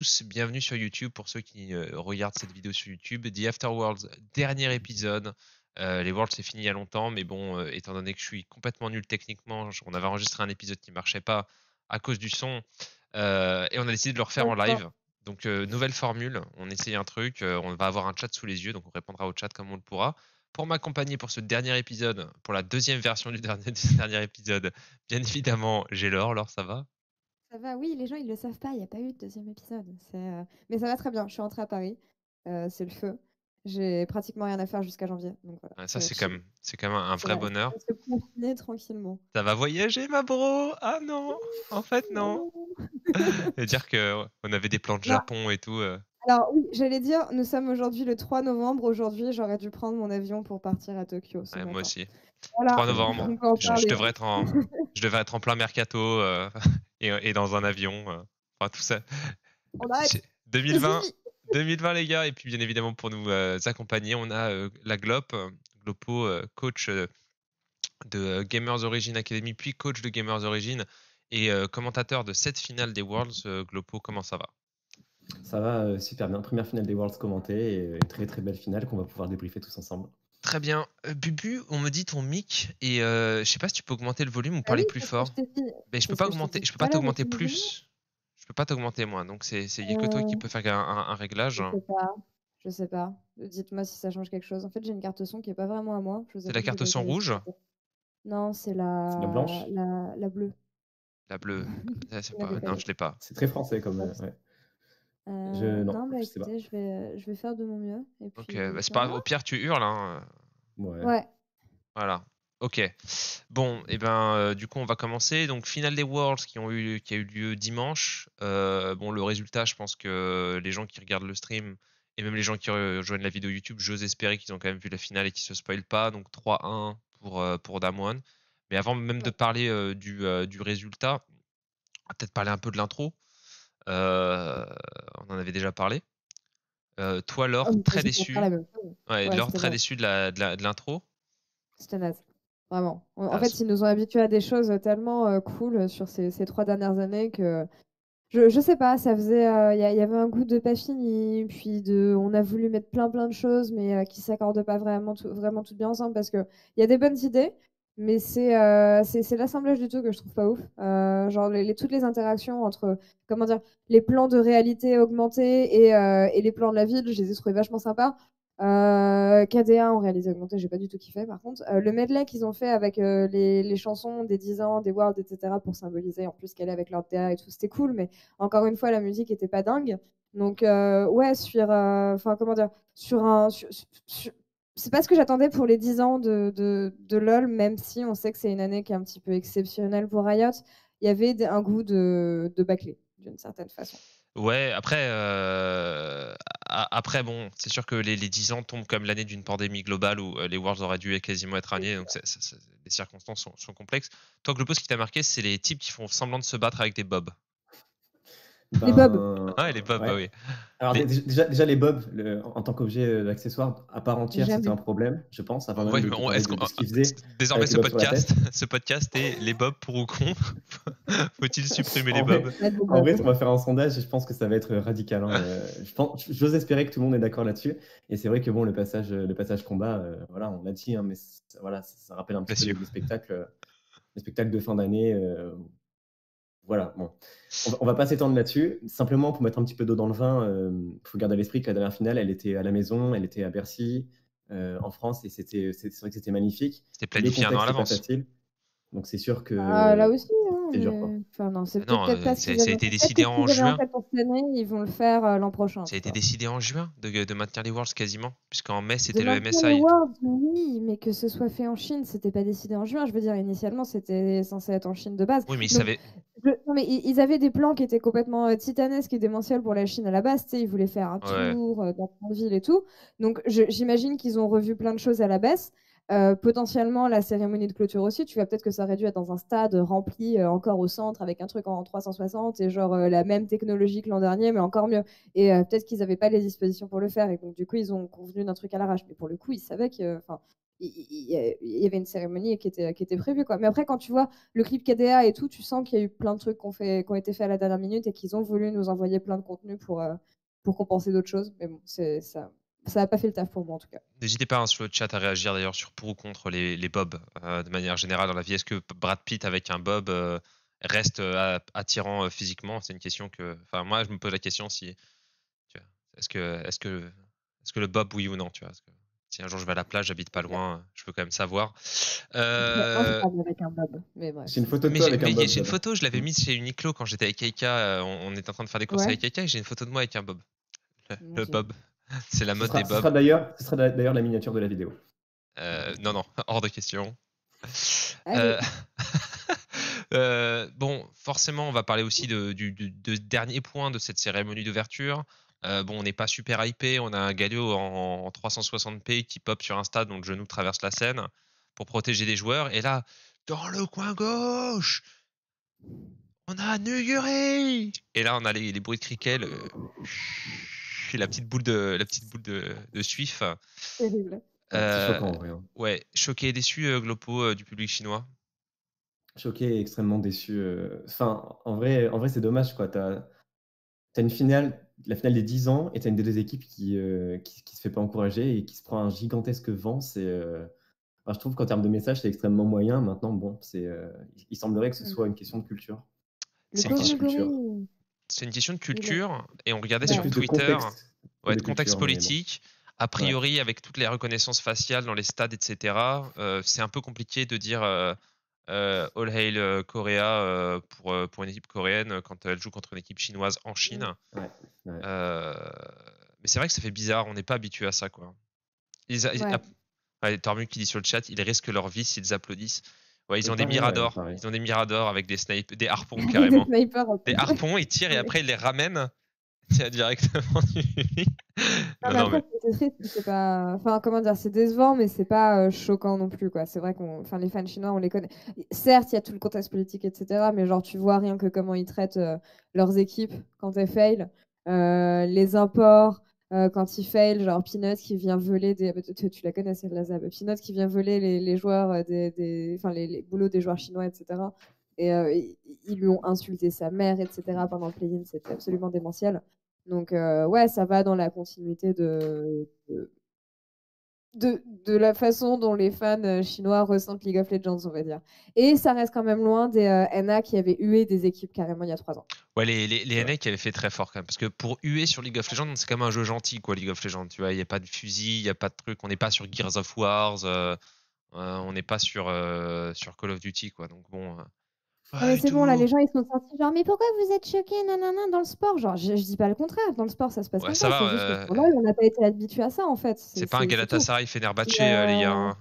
tous, bienvenue sur YouTube pour ceux qui regardent cette vidéo sur YouTube. The Afterworlds, dernier épisode. Les Worlds c'est fini il y a longtemps, mais bon, étant donné que je suis complètement nul techniquement, on avait enregistré un épisode qui marchait pas à cause du son, et on a décidé de le refaire en D'accord. live. Donc nouvelle formule, on essaye un truc, on va avoir un chat sous les yeux, donc on répondra au chat comme on le pourra. Pour m'accompagner pour ce dernier épisode, pour la deuxième version du dernier, du dernier épisode, bien évidemment, j'ai Laure. Laure, ça va? Ça va, oui, les gens, ils le savent pas, il n'y a pas eu de deuxième épisode. Mais ça va très bien, je suis rentrée à Paris, c'est le feu. J'ai pratiquement rien à faire jusqu'à janvier, donc voilà, Ouais, ça, ça va être chill. c'est quand même un Ça vrai va, ça bonheur. va se confiner tranquillement. Ça va voyager, ma bro? Ah non, en fait, Oh non. non. Et dire que on avait des plans de Non, Japon et tout. alors oui, j'allais dire, nous sommes aujourd'hui le 3 novembre. Aujourd'hui, j'aurais dû prendre mon avion pour partir à Tokyo ce Ouais, moi matin. aussi. Voilà, 3 novembre. on peut en Je parler. devrais être je devrais être en plein mercato et dans un avion. Enfin, tout ça. On arrête. 2020, 2020 les gars. Et puis bien évidemment pour nous accompagner, on a la Glop, Glopo, coach de Gamers Origin Academy, puis coach de Gamers Origin et commentateur de cette finale des Worlds. Glopo, comment ça va? Ça va super bien. Première finale des Worlds commentée et une très très belle finale qu'on va pouvoir débriefer tous ensemble. Très bien. Bubu, on me dit ton mic et je sais pas si tu peux augmenter le volume ou Ah oui, parler plus c'est ce que fort. je t'ai dit. Mais C'est ce que je t'ai dit je peux tout pas à l'heure, mais t'augmenter tu me dis non. plus. Je peux pas t'augmenter moi. Donc y a que toi qui Euh, peux faire un réglage. Je sais pas. Je sais pas. Dites-moi si ça change quelque chose. En fait, j'ai une carte son qui est pas vraiment à moi. Je vous C'est la avoue que j'ai carte pas son été rouge, respectée. Non, c'est C'est la blanche. la bleue. la bleue. C'est Vous pas, l'avez pas non, eu. je l'ai pas. C'est très français comme. Oups. Ouais. Non, Non, bah je sais pas. écoutez, je vais faire de mon mieux. Ok, Et bah, c'est puis pas on grave. verra. Au pire tu hurles, hein. Ouais. Ouais. Voilà. Ok. Bon, et ben du coup on va commencer. Donc finale des Worlds qui a eu lieu dimanche. Bon, le résultat, je pense que les gens qui regardent le stream et même les gens qui rejoignent la vidéo YouTube, j'ose espérer qu'ils ont quand même vu la finale et qu'ils se spoilent pas. Donc 3-1 pour Damwon. Mais avant même de Ouais. parler du résultat, on va peut-être parler un peu de l'intro. Euh, on en avait déjà parlé. Toi, Oh, Laure, mais très je vais faire la déçu. même chose. Ouais, Ouais, Laure, c'était très naze. déçu de l'intro. C'était naze. Vraiment. En Ah, fait, ils nous ont habitués à des choses tellement cool sur ces 3 dernières années que je sais pas, ça faisait, il y avait un goût de pas fini, puis on a voulu mettre plein de choses, mais qui s'accordent pas vraiment toutes bien ensemble parce que il y a des bonnes idées, mais c'est l'assemblage du tout que je trouve pas ouf. Genre toutes les interactions entre, comment dire, les plans de réalité augmentée et les plans de la ville, je les ai trouvés vachement sympas. KDA en réalité augmentée, j'ai pas du tout kiffé par contre. Le medley qu'ils ont fait avec les chansons des 10 ans, des Worlds, etc. pour symboliser en plus qu'elle est avec leur DA et tout, c'était cool, mais encore une fois, la musique était pas dingue. Donc, ouais, enfin, comment dire, c'est pas ce que j'attendais pour les 10 ans de LoL, même si on sait que c'est une année qui est un petit peu exceptionnelle pour Riot. Il y avait un goût de bâclé, d'une certaine façon. Ouais, après bon, c'est sûr que les 10 ans tombent comme l'année d'une pandémie globale où les Worlds auraient dû quasiment être annulés, donc les circonstances sont complexes. Toi, Globo, ce qui t'a marqué, c'est les types qui font semblant de se battre avec des bobs. Les Bobs. Ah, les bobs, bah Ouais. oui. Alors Mais déjà les bobs, en tant qu'objet d'accessoire à part entière, c'était Jamais. un problème, je pense, avant même ouais, de mais te parler de ce qu'ils faisaient désormais avec les ce bobs sur la podcast, tête. ce podcast est les bobs pour ou contre. Faut-il supprimer les En vrai, bobs? Pas des en vrai, Bobs. on va faire un sondage et je pense que ça va être radical, hein. J'ose espérer que tout le monde est d'accord là-dessus. Et c'est vrai que bon, le passage combat, voilà, on l'a dit, hein, mais voilà, ça rappelle un petit peu Messieurs. les spectacles de fin d'année. Voilà, bon. On va pas s'étendre là-dessus. Simplement, pour mettre un petit peu d'eau dans le vin, il faut garder à l'esprit que la dernière finale, elle était à la maison, elle était à Bercy, en France, et c'est vrai que c'était magnifique. C'était Le planifié un an à contexte n'est pas l'avance. facile. Donc c'est sûr Là que aussi, hein, c'est dur, quoi. mais enfin non, c'est Ah non, peut-être pas ce qu'ils ça a avaient en été tête. Peut-être que décidé ce en qu'ils avaient en juin. tête pour cette année, ils vont le faire l'an prochain, Ça a tu été vois. décidé en juin de maintenir les Worlds quasiment, puisqu'en mai De c'était le maintenir les MSI. Worlds, oui, mais que ce soit fait en Chine, c'était pas décidé en juin. Je veux dire, initialement, c'était censé être en Chine de base. Oui, mais ils Donc, savaient. non, mais ils avaient des plans qui étaient complètement titanesques et démentiels pour la Chine à la base. Tu sais, ils voulaient faire un Ouais. tour dans plein de villes et tout. Donc, j'imagine qu'ils ont revu plein de choses à la baisse. Potentiellement, la cérémonie de clôture aussi. Tu vois, peut-être que ça aurait dû être dans un stade rempli encore au centre avec un truc en 360 et genre la même technologie que l'an dernier, mais encore mieux. Et peut-être qu'ils n'avaient pas les dispositions pour le faire. Et donc, du coup, ils ont convenu d'un truc à l'arrache. Mais pour le coup, ils savaient que. Enfin, il y avait une cérémonie qui était prévue, quoi. Mais après, quand tu vois le clip KDA et tout, tu sens qu'il y a eu plein de trucs qui ont été faits à la dernière minute et qu'ils ont voulu nous envoyer plein de contenu pour compenser d'autres choses. Mais bon, ça n'a pas fait le taf pour moi, en tout cas. N'hésitez pas sur le chat à réagir d'ailleurs sur pour ou contre les bobs de manière générale dans la vie. Est-ce que Brad Pitt avec un bob reste attirant physiquement? C'est une question que, enfin, moi je me pose la question si, tu vois, est-ce que le bob oui ou non, tu vois, parce que si un jour je vais à la plage, j'habite pas loin, je veux quand même savoir. Moi, je parle avec un bob, mais bref. J'ai une photo de toi avec un bob. J'ai une photo, je l'avais mise chez Uniqlo quand j'étais avec Keika, on était en train de faire des courses Ouais. avec Keika et j'ai une photo de moi avec un bob. Mon Le Dieu. bob, c'est la mode des Ce bobs. sera d'ailleurs la miniature de la vidéo. Non, hors de question. Allez. Bon, forcément, on va parler aussi du dernier point de cette cérémonie d'ouverture. Bon, on n'est pas super hypé. On a un Galio en 360p qui pop sur un stade dont le genou traverse la scène pour protéger les joueurs. Et là, dans le coin gauche, on a Nuguri. Et là, on a les bruits de cricket, et la petite boule de suif. Terrible. C'est choquant, en vrai. Ouais, choqué et déçu, Glopo, du public chinois. Choqué et extrêmement déçu. Enfin, en vrai, c'est dommage, quoi. T'as une finale, la finale des 10 ans, et t'as une des deux équipes qui se fait pas encourager et qui se prend un gigantesque vent. Enfin, je trouve qu'en termes de message, c'est extrêmement moyen. Maintenant, bon, il semblerait que ce soit une question de culture. Le C'est une pauvre question- Nuguri. C'est une question de culture, et on regardait Ouais. sur Plus de Twitter, contexte que ouais, de de contexte culture, mais bon. politique. A priori, avec toutes les reconnaissances faciales dans les stades, etc., c'est un peu compliqué de dire All Hail Korea pour une équipe coréenne quand elle joue contre une équipe chinoise en Chine. Ouais. Mais c'est vrai que ça fait bizarre, on n'est pas habitué à ça, quoi. Ouais. Tormu qui dit sur le chat, ils risquent leur vie s'ils applaudissent. Ouais, ils ont Pareil, des miradors. pareil. Ils ont des miradors avec des harpons Des carrément. snipers, en Des plus. harpons, ils tirent et après ils les ramènent directement du lit. Non, mais après, c'est triste, mais c'est pas. Enfin, comment dire, c'est décevant, mais c'est pas choquant non plus, quoi. C'est vrai enfin, les fans chinois, on les connaît. Certes, il y a tout le contexte politique, etc., mais genre, tu vois rien que comment ils traitent leurs équipes quand elles fail, les imports, quand ils fail, genre Peanut qui vient voler des. Tu la connais, celle-là, Zab. Peanut qui vient voler les joueurs, enfin, les boulots des joueurs chinois, etc. Et ils lui ont insulté sa mère, etc. pendant le play-in, c'était absolument démentiel. Donc, ouais, ça va dans la continuité de la façon dont les fans chinois ressentent League of Legends, on va dire. Et ça reste quand même loin des NA qui avaient hué des équipes carrément il y a 3 ans. Ouais, les NA qui avaient fait très fort quand même. Parce que pour huer sur League of Legends, c'est quand même un jeu gentil, quoi, League of Legends. Tu vois, il n'y a pas de fusil, il n'y a pas de truc. On n'est pas sur Gears of Wars, on n'est pas sur Call of Duty, quoi. Donc bon. Non, mais Et c'est bon, là, tout. les gens, ils sont sortis genre, mais pourquoi vous êtes choqués, nanana, dans le sport? Genre, je dis pas le contraire, dans le sport, ça se passe Ouais, comme ça ça. va. C'est juste que pour LoL, on n'a pas été habitué à ça, en fait. C'est pas un tout. Galatasaray Fenerbahçe, Et, les gars. Hein.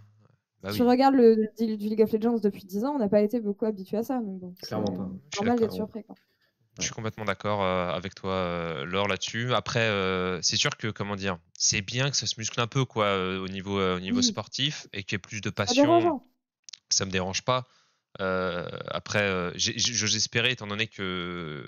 Bah tu oui, regardes du League of Legends depuis 10 ans, on n'a pas été beaucoup habitué à ça. Donc bon, c'est Clairement pas. je suis normal d'être d'accord. surpris, quoi. Je suis complètement d'accord avec toi, Laure, là-dessus. Après, c'est sûr que, comment dire, c'est bien que ça se muscle un peu, quoi, au niveau Oui. sportif et qu'il y ait plus de Pas passion. dérangeant. Ça me dérange pas. Après, j'espérais, étant donné que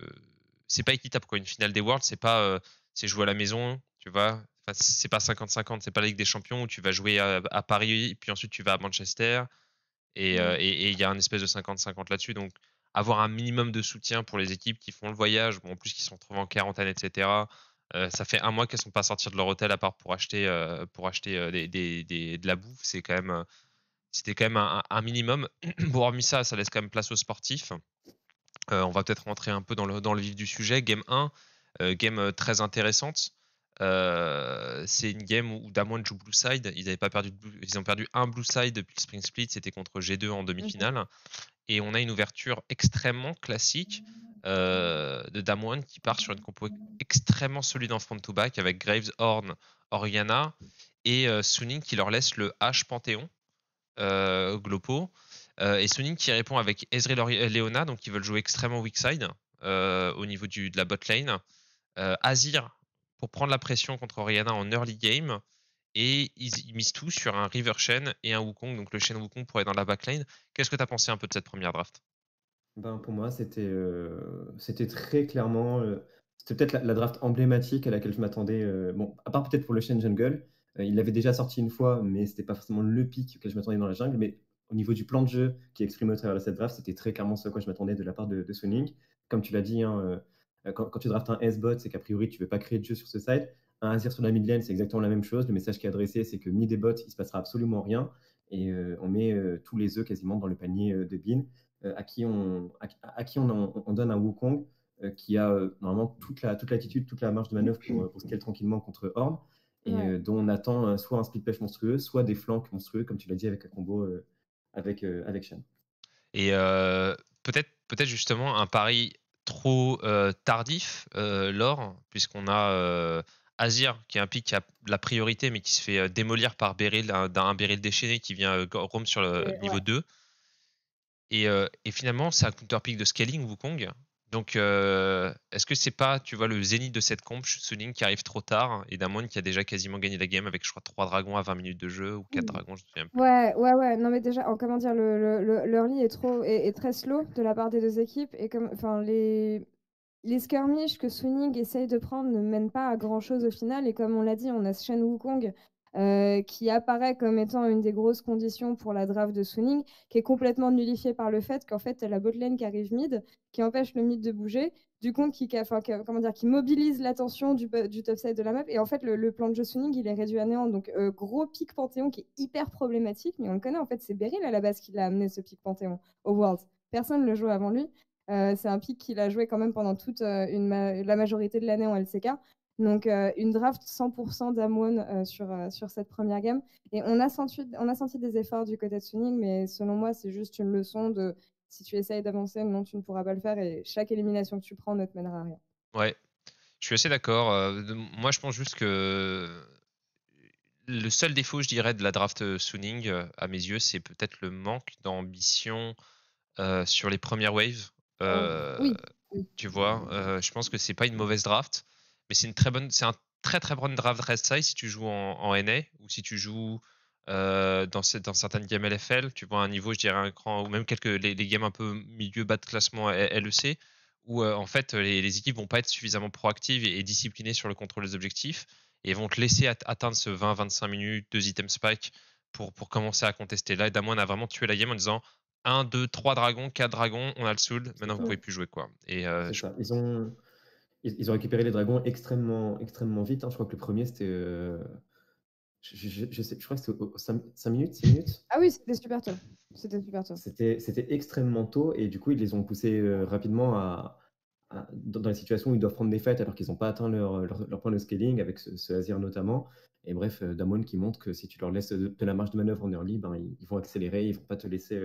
c'est pas équitable, quoi. Une finale des Worlds, c'est joué à la maison, tu vois. Enfin, c'est pas 50-50, c'est pas la Ligue des Champions où tu vas jouer à Paris, puis ensuite tu vas à Manchester. Et il y a un espèce de 50-50 là-dessus. Donc, avoir un minimum de soutien pour les équipes qui font le voyage, bon, en plus qui sont retrouvées en quarantaine, etc. Ça fait un mois qu'elles sont pas sorties de leur hôtel à part pour acheter de la bouffe. C'était quand même un minimum. Bon, hormis ça, ça laisse quand même place aux sportifs. On va peut-être rentrer un peu dans le vif du sujet. Game 1, game très intéressante. C'est une game où Damwon joue Blue Side. Ils ont perdu un Blue Side depuis le Spring Split. C'était contre G2 en demi-finale. Et on a une ouverture extrêmement classique de Damwon qui part sur une compo extrêmement solide en front-to-back avec Graves, Horn, Oriana et Suning qui leur laisse le H Panthéon. Glopo. Et Suning qui répond avec Ezreal Leona, donc ils veulent jouer extrêmement weak side au niveau de la bot lane. Azir pour prendre la pression contre Oriana en early game. Et ils misent tout sur un River Shen et un Wukong, donc le Shen Wukong pour aller dans la backline. Qu'est-ce que tu as pensé un peu de cette première draft? Pour moi, c'était très clairement. C'était peut-être la draft emblématique à laquelle je m'attendais. Bon, à part peut-être pour le Shen Jungle, Il l'avait déjà sorti une fois, mais c'était pas forcément le pic auquel je m'attendais dans la jungle. Mais au niveau du plan de jeu qui est exprimé au travers de cette draft, c'était très clairement ce à quoi je m'attendais de la part de Suning. Comme tu l'as dit, hein, quand tu draftes un S-bot, c'est qu'a priori, tu veux pas créer de jeu sur ce side. Un Azir sur la mid lane, c'est exactement la même chose. Le message qui est adressé, c'est que mid et bot, il se passera absolument rien. Et on met tous les œufs quasiment dans le panier de Bin, à qui on donne un Wukong qui a normalement toute l'attitude, toute la marge de manœuvre pour scale tranquillement contre Ornn, et dont on attend soit un split push monstrueux, soit des flanks monstrueux, comme tu l'as dit, avec un combo avec Shen. Et peut-être justement un pari trop tardif, Laure, puisqu'on a Azir qui est un pick qui a la priorité mais qui se fait démolir par Beryl, un Beryl déchaîné qui vient roam sur le niveau 2. Et finalement, c'est un counter pick de scaling Wukong. Donc, est-ce que c'est pas, tu vois, le zénith de cette comp, Suning qui arrive trop tard et Damwon qui a déjà quasiment gagné la game avec, je crois, 3 dragons à 20 minutes de jeu ou 4 dragons, je me souviens plus. Ouais. Non, mais déjà, comment dire, l'early est très slow de la part des deux équipes. Et les skirmishes que Suning essaye de prendre ne mènent pas à grand chose au final. Et comme on l'a dit, on a Shen Wukong qui apparaît comme étant une des grosses conditions pour la draft de Suning, qui est complètement nullifiée par le fait qu'en fait, la botlane qui arrive mid, qui empêche le mid de bouger, du coup, qui mobilise l'attention du topside de la map. Et en fait, le plan de jeu Suning, il est réduit à néant. Donc, gros pic Panthéon qui est hyper problématique, mais on le connaît, en fait, c'est Beryl à la base qui l'a amené ce pic Panthéon au Worlds. Personne ne le jouait avant lui. C'est un pic qu'il a joué quand même pendant toute la majorité de l'année en LCK. Donc, une draft 100% d'Amwon sur cette première game. Et on a senti des efforts du côté de Suning, mais selon moi, c'est juste une leçon de si tu essayes d'avancer, non, tu ne pourras pas le faire. Et chaque élimination que tu prends ne te mènera à rien. Ouais, je suis assez d'accord. Moi, je pense juste que le seul défaut, je dirais, de la draft Suning, à mes yeux, c'est peut-être le manque d'ambition sur les premières waves. Oui. Tu vois, je pense que c'est pas une mauvaise draft, mais c'est un très bonne draft rest size si tu joues en NA ou si tu joues dans certaines games LFL, tu vois un niveau, je dirais un cran, ou même les games un peu milieu bas de classement LEC, où en fait les équipes vont pas être suffisamment proactives et disciplinées sur le contrôle des objectifs et vont te laisser atteindre ce 20-25 minutes, 2 items spike pour commencer à contester. Là, Damwon a vraiment tué la game en disant 1, 2, 3 dragons, 4 dragons, on a le soul, maintenant vous pouvez plus jouer quoi. Et c'est ça. Ils ont récupéré les dragons extrêmement vite. Hein. Je crois que le premier c'était. Je crois que c'était 5 minutes, 6 minutes. Ah oui, c'était super tôt. C'était extrêmement tôt et du coup, ils les ont poussés rapidement dans les situations où ils doivent prendre des fights alors qu'ils n'ont pas atteint leur point de scaling, avec ce Azir notamment. Et bref, Damwon qui montre que si tu leur laisses de la marge de manœuvre en early, ben, ils vont accélérer, ils ne vont pas te laisser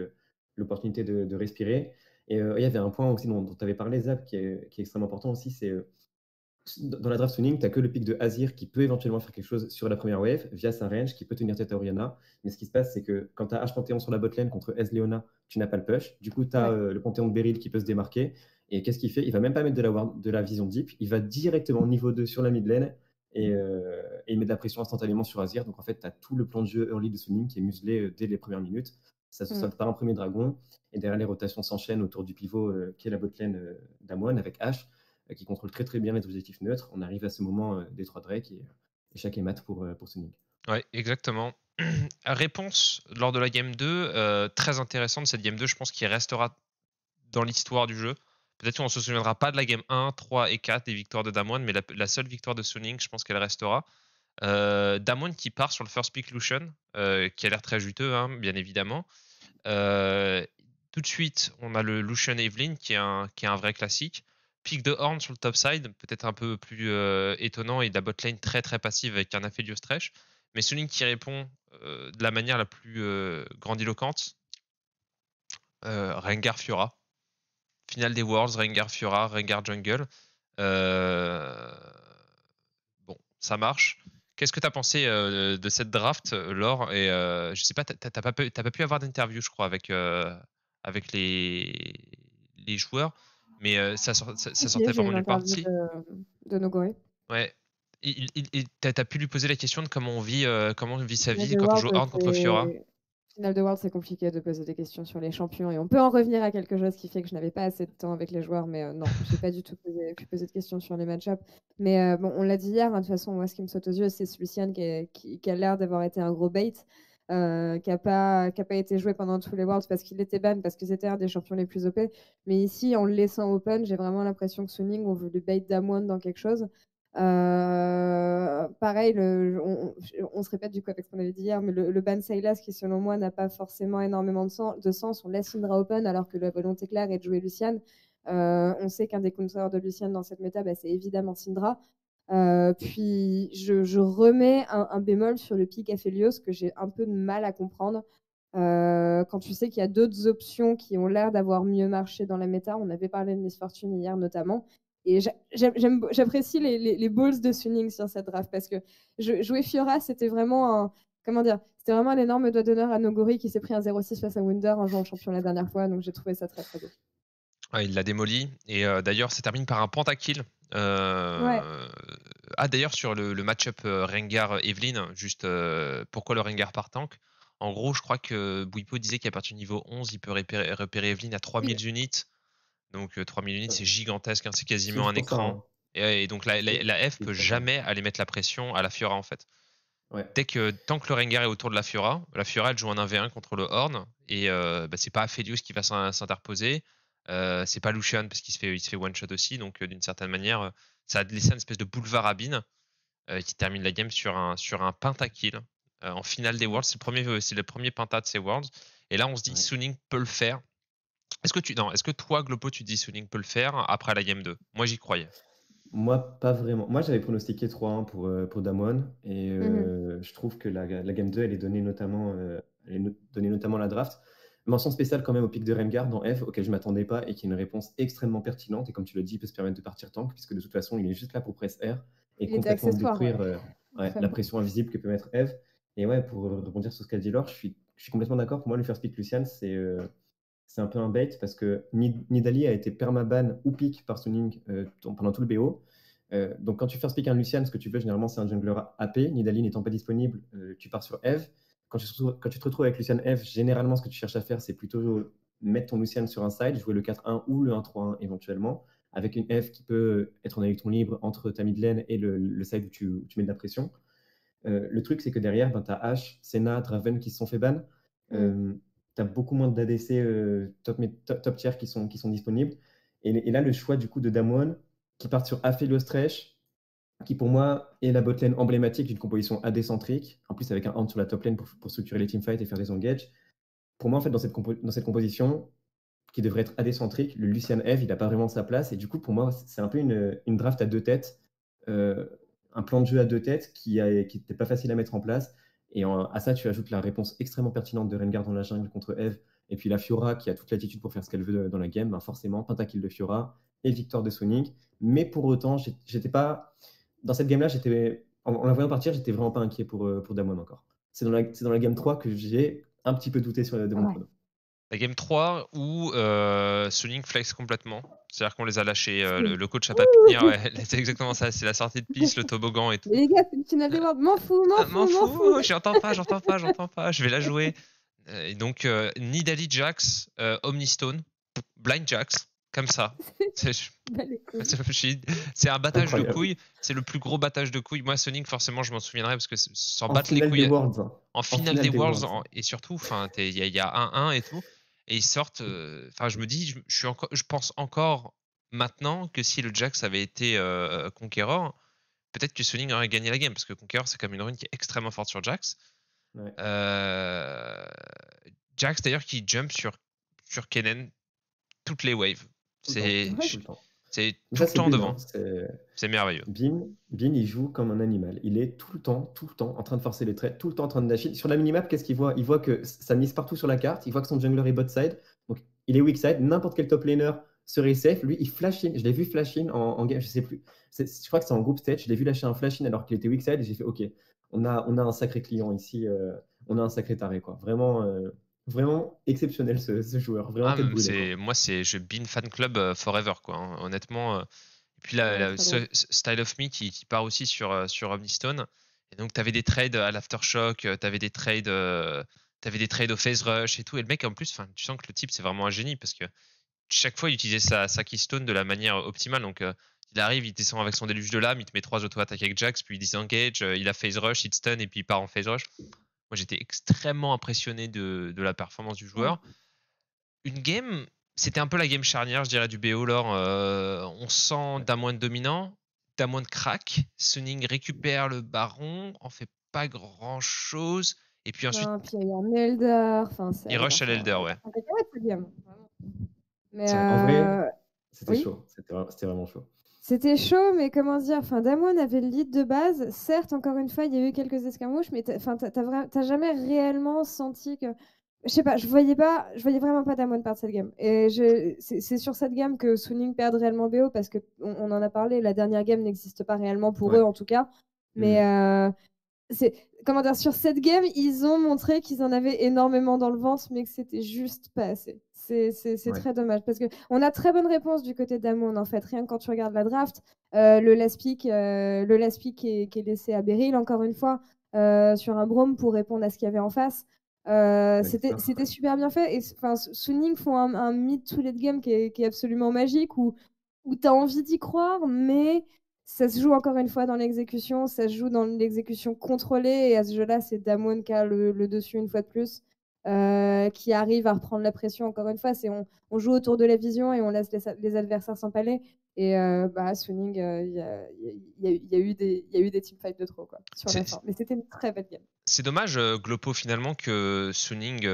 l'opportunité de respirer. Et il y avait un point aussi dont tu avais parlé, Zap, qui est extrêmement important aussi, c'est dans la draft tuning, tu n'as que le pick de Azir qui peut éventuellement faire quelque chose sur la première wave via sa range, qui peut tenir tête à Orianna. Mais ce qui se passe, c'est que quand tu as H Panthéon sur la botlane contre Ez Leona, tu n'as pas le push. Du coup, tu as le Panthéon de Beryl qui peut se démarquer. Et qu'est-ce qu'il fait? Il va même pas mettre de la vision deep. Il va directement niveau 2 sur la mid lane et il met de la pression instantanément sur Azir. Donc en fait, tu as tout le plan de jeu early de Suning qui est muselé dès les premières minutes. Ça se solde par un premier dragon. Et derrière, les rotations s'enchaînent autour du pivot qui est la botlane d'Amwon avec H qui contrôle très bien les objectifs neutres. On arrive à ce moment des 3 Drake et chaque est mat pour Suning. Ouais, exactement. Réponse lors de la game 2, très intéressante cette game 2, je pense qu'il restera dans l'histoire du jeu. Peut-être qu'on ne se souviendra pas de la game 1, 3 et 4 des victoires de Damwon, mais la seule victoire de Suning, je pense qu'elle restera. Damwon qui part sur le first pick Lucian, qui a l'air très juteux, hein, bien évidemment. Tout de suite, on a le Lucian Evelyn qui est un vrai classique. Pick de Horn sur le top side, peut-être un peu plus étonnant, et de la botlane très passive avec un Aphelios Thresh. Mais Suning qui répond de la manière la plus grandiloquente. Rengar Fiora. Finale des Worlds, Rengar Fiora, Rengar Jungle. Bon, ça marche. Qu'est-ce que tu as pensé de cette draft, Laure? Et je sais pas, t'as pas pu avoir d'interview, je crois, avec les joueurs, mais ça sortait vraiment nulle part. Si. De Nogore. Ouais. T'as pu lui poser la question de comment on vit sa vie quand on joue Horn contre Fiora? finale de World, c'est compliqué de poser des questions sur les champions et on peut en revenir à quelque chose qui fait que je n'avais pas assez de temps avec les joueurs, mais non, j'ai pas du tout pu poser de questions sur les match-ups. Mais bon, on l'a dit hier, hein, de toute façon, moi, ce qui me saute aux yeux, c'est ce Lucian qui a l'air d'avoir été un gros bait, qui a pas été joué pendant tous les Worlds parce qu'il était ban, parce que c'était un des champions les plus OP. Mais ici, en le laissant open, j'ai vraiment l'impression que Suning ont voulu bait Damwon dans quelque chose. Pareil, on se répète du coup avec ce qu'on avait dit hier, mais le ban Sylas qui selon moi n'a pas forcément énormément de sens. On laisse Syndra open alors que la volonté claire est de jouer Lucian. On sait qu'un des counters de Lucian dans cette méta, c'est évidemment Syndra. Puis je remets un bémol sur le pick Aphelios que j'ai un peu de mal à comprendre. Quand tu sais qu'il y a d'autres options qui ont l'air d'avoir mieux marché dans la méta, on avait parlé de Miss Fortune hier notamment. Et j'apprécie les balls de Suning sur cette draft parce que jouer Fiora, c'était vraiment c'était vraiment un énorme doigt d'honneur à Nogori qui s'est pris un 0-6 face à Wunder en jouant le champion la dernière fois. Donc j'ai trouvé ça très très beau. Ouais, il l'a démoli. Et d'ailleurs, ça termine par un pentakill. Ouais. Ah, d'ailleurs, sur le match-up Rengar-Evelyn, juste pourquoi le Rengar par tank? En gros, je crois que Bouipo disait qu'à partir du niveau 11, il peut repérer Evelyn à 3000 unités. Donc 3000 unités, c'est gigantesque, hein, c'est quasiment un écran. Et donc la F peut jamais aller mettre la pression à la Fiora en fait. Ouais. Tant que le Rengar est autour de la Fiora elle joue en 1v1 contre le Horn et c'est pas Aphelios qui va s'interposer, c'est pas Lucian parce qu'il se fait one shot aussi, donc d'une certaine manière ça a laissé une espèce de boulevard à Bin qui termine la game sur un pentakill en finale des Worlds. C'est le premier penta de ces Worlds et là on se dit Suning peut le faire. Est-ce que toi, Glopo, tu dis Suning peut le faire après la game 2? Moi, j'y croyais. Moi, pas vraiment. Moi, j'avais pronostiqué 3-1 pour Damwon. Et je trouve que la game 2, elle est donnée notamment, la draft. Mention spéciale quand même au pic de Rengar dans F, auquel je ne m'attendais pas et qui est une réponse extrêmement pertinente. Et comme tu le dis, il peut se permettre de partir tank, puisque de toute façon, il est juste là pour press R et complètement détruire la pression invisible que peut mettre Eve. Et ouais, pour rebondir sur ce qu'a dit Laure, je suis complètement d'accord. Pour moi, le first pick Lucian, c'est un peu un bait parce que Nidalee a été permaban ou pick par Suning pendant tout le BO. Donc quand tu first pick un Lucian, ce que tu veux généralement c'est un jungler AP. Nidalee n'étant pas disponible, tu pars sur Eve. Quand tu te retrouves avec Lucian Eve, généralement ce que tu cherches à faire c'est plutôt mettre ton Lucian sur un side, jouer le 4-1 ou le 1-3-1 éventuellement, avec une Eve qui peut être en électron libre entre ta mid lane et le side où tu mets de la pression. Le truc c'est que derrière, tu as Ashe, Senna, Draven qui se sont fait ban. Tu as beaucoup moins d'ADC top tier qui sont disponibles. Et là, le choix du coup de Damwon qui part sur Aphelios Thresh, qui pour moi est la botlane emblématique d'une composition AD centrique, en plus avec un hand sur la top lane pour structurer les teamfights et faire des engages. Pour moi, en fait, dans cette composition qui devrait être AD centrique, le Lucian Eve, il n'a pas vraiment sa place. Et du coup, pour moi, c'est un peu une draft à deux têtes, un plan de jeu à deux têtes qui n'était pas facile à mettre en place. Et à ça, tu ajoutes la réponse extrêmement pertinente de Rengar dans la jungle contre Eve, et puis la Fiora qui a toute l'attitude pour faire ce qu'elle veut dans la game, forcément, pentakill de Fiora et victoire de Sonic. Mais pour autant, j'étais pas. Dans cette game-là, en la voyant partir, j'étais vraiment pas inquiet pour Damwon encore. C'est dans la game 3 que j'ai un petit peu douté de mon prono. La game 3 où Suning flex complètement. C'est-à-dire qu'on les a lâchés. Le coach a pas pu tenir. Ouais, c'est exactement ça. C'est la sortie de piste, le toboggan et tout. Les gars, c'est une finale des Worlds. M'en fous. J'entends pas. Je vais la jouer. Et donc, Nidalee Jax, Omnistone, Blind Jax, comme ça. C'est un battage de couilles. C'est le plus gros battage de couilles. Moi, Sonic, forcément, je m'en souviennerai parce que s'en battre les couilles. En finale des Worlds. Et surtout, il y a 1-1 et tout. Et ils sortent. Je me dis, je pense encore maintenant que si le Jax avait été Conqueror, peut-être que Sonic aurait gagné la game parce que Conqueror, c'est comme une rune qui est extrêmement forte sur Jax. Ouais. Jax d'ailleurs qui jump sur Kennen toutes les waves. C'est tout le temps devant. C'est merveilleux. Bin, il joue comme un animal. Il est tout le temps en train de forcer les traits, tout le temps en train de dasher. Sur la minimap, qu'est-ce qu'il voit? Il voit que ça mise partout sur la carte. Il voit que son jungler est bot side. Donc il est weak side. N'importe quel top laner serait safe. Lui, il flash in. Je l'ai vu flash in en game. Je sais plus. Je crois que c'est en group stage. Je l'ai vu lâcher un flash in alors qu'il était weak side. Et j'ai fait OK. On a un sacré client ici. On a un sacré taré, quoi. Vraiment exceptionnel ce joueur. Vraiment tête brûlée. Moi, je Bin fan club forever, quoi. Hein, honnêtement. Et puis là, Style of Me qui part aussi sur Omnistone. Et donc, tu avais des trades à l'Aftershock, tu avais des trades t'avais des trades au phase rush et tout. Et le mec, en plus, tu sens que le type, c'est vraiment un génie parce que chaque fois, il utilisait sa keystone de la manière optimale. Donc, il arrive, il descend avec son déluge de lame, il te met 3 auto-attaques avec Jax, puis il disengage, il a phase rush, il te stun et puis il part en phase rush. Moi, j'étais extrêmement impressionné de la performance du joueur. Une game, c'était un peu la game charnière, je dirais, du BO. On sent Damwon dominant, Damwon crack, Suning récupère le baron, en fait pas grand chose. Et puis ensuite, Non, puis il y a eu un Elder. Enfin, il rush à l'Elder, ouais. un cacahuète, cette game. Vraiment. Mais En vrai, c'était oui. chaud. C'était vraiment chaud. C'était chaud, mais comment dire, enfin, Damwon avait le lead de base. Certes, encore une fois, il y a eu quelques escarmouches, mais t'as jamais réellement senti que. Je sais pas, je voyais vraiment pas Damwon perdre cette game. Et c'est sur cette game que Suning perd réellement BO, parce que on en a parlé, la dernière game n'existe pas réellement pour eux, en tout cas. Mais comment dire, sur cette game, ils ont montré qu'ils en avaient énormément dans le ventre, mais que c'était juste pas assez. C'est très dommage parce que on a très bonne réponse du côté d'Amon, en fait. Rien que quand tu regardes la draft, le last pick qui est laissé à Beryl, encore une fois, sur un Braum pour répondre à ce qu'il y avait en face. C'était super bien fait. Et Suning font un mid to late game qui est absolument magique, où tu as envie d'y croire, mais ça se joue encore une fois dans l'exécution, ça se joue dans l'exécution contrôlée, et à ce jeu-là, c'est Damwon qui a le dessus une fois de plus, qui arrive à reprendre la pression encore une fois. On joue autour de la vision et on laisse les adversaires s'empaler. Et Suning, il y a eu des teamfights de trop, quoi, sur la fin. Mais c'était une très belle game. C'est dommage, Glopo, finalement, que Suning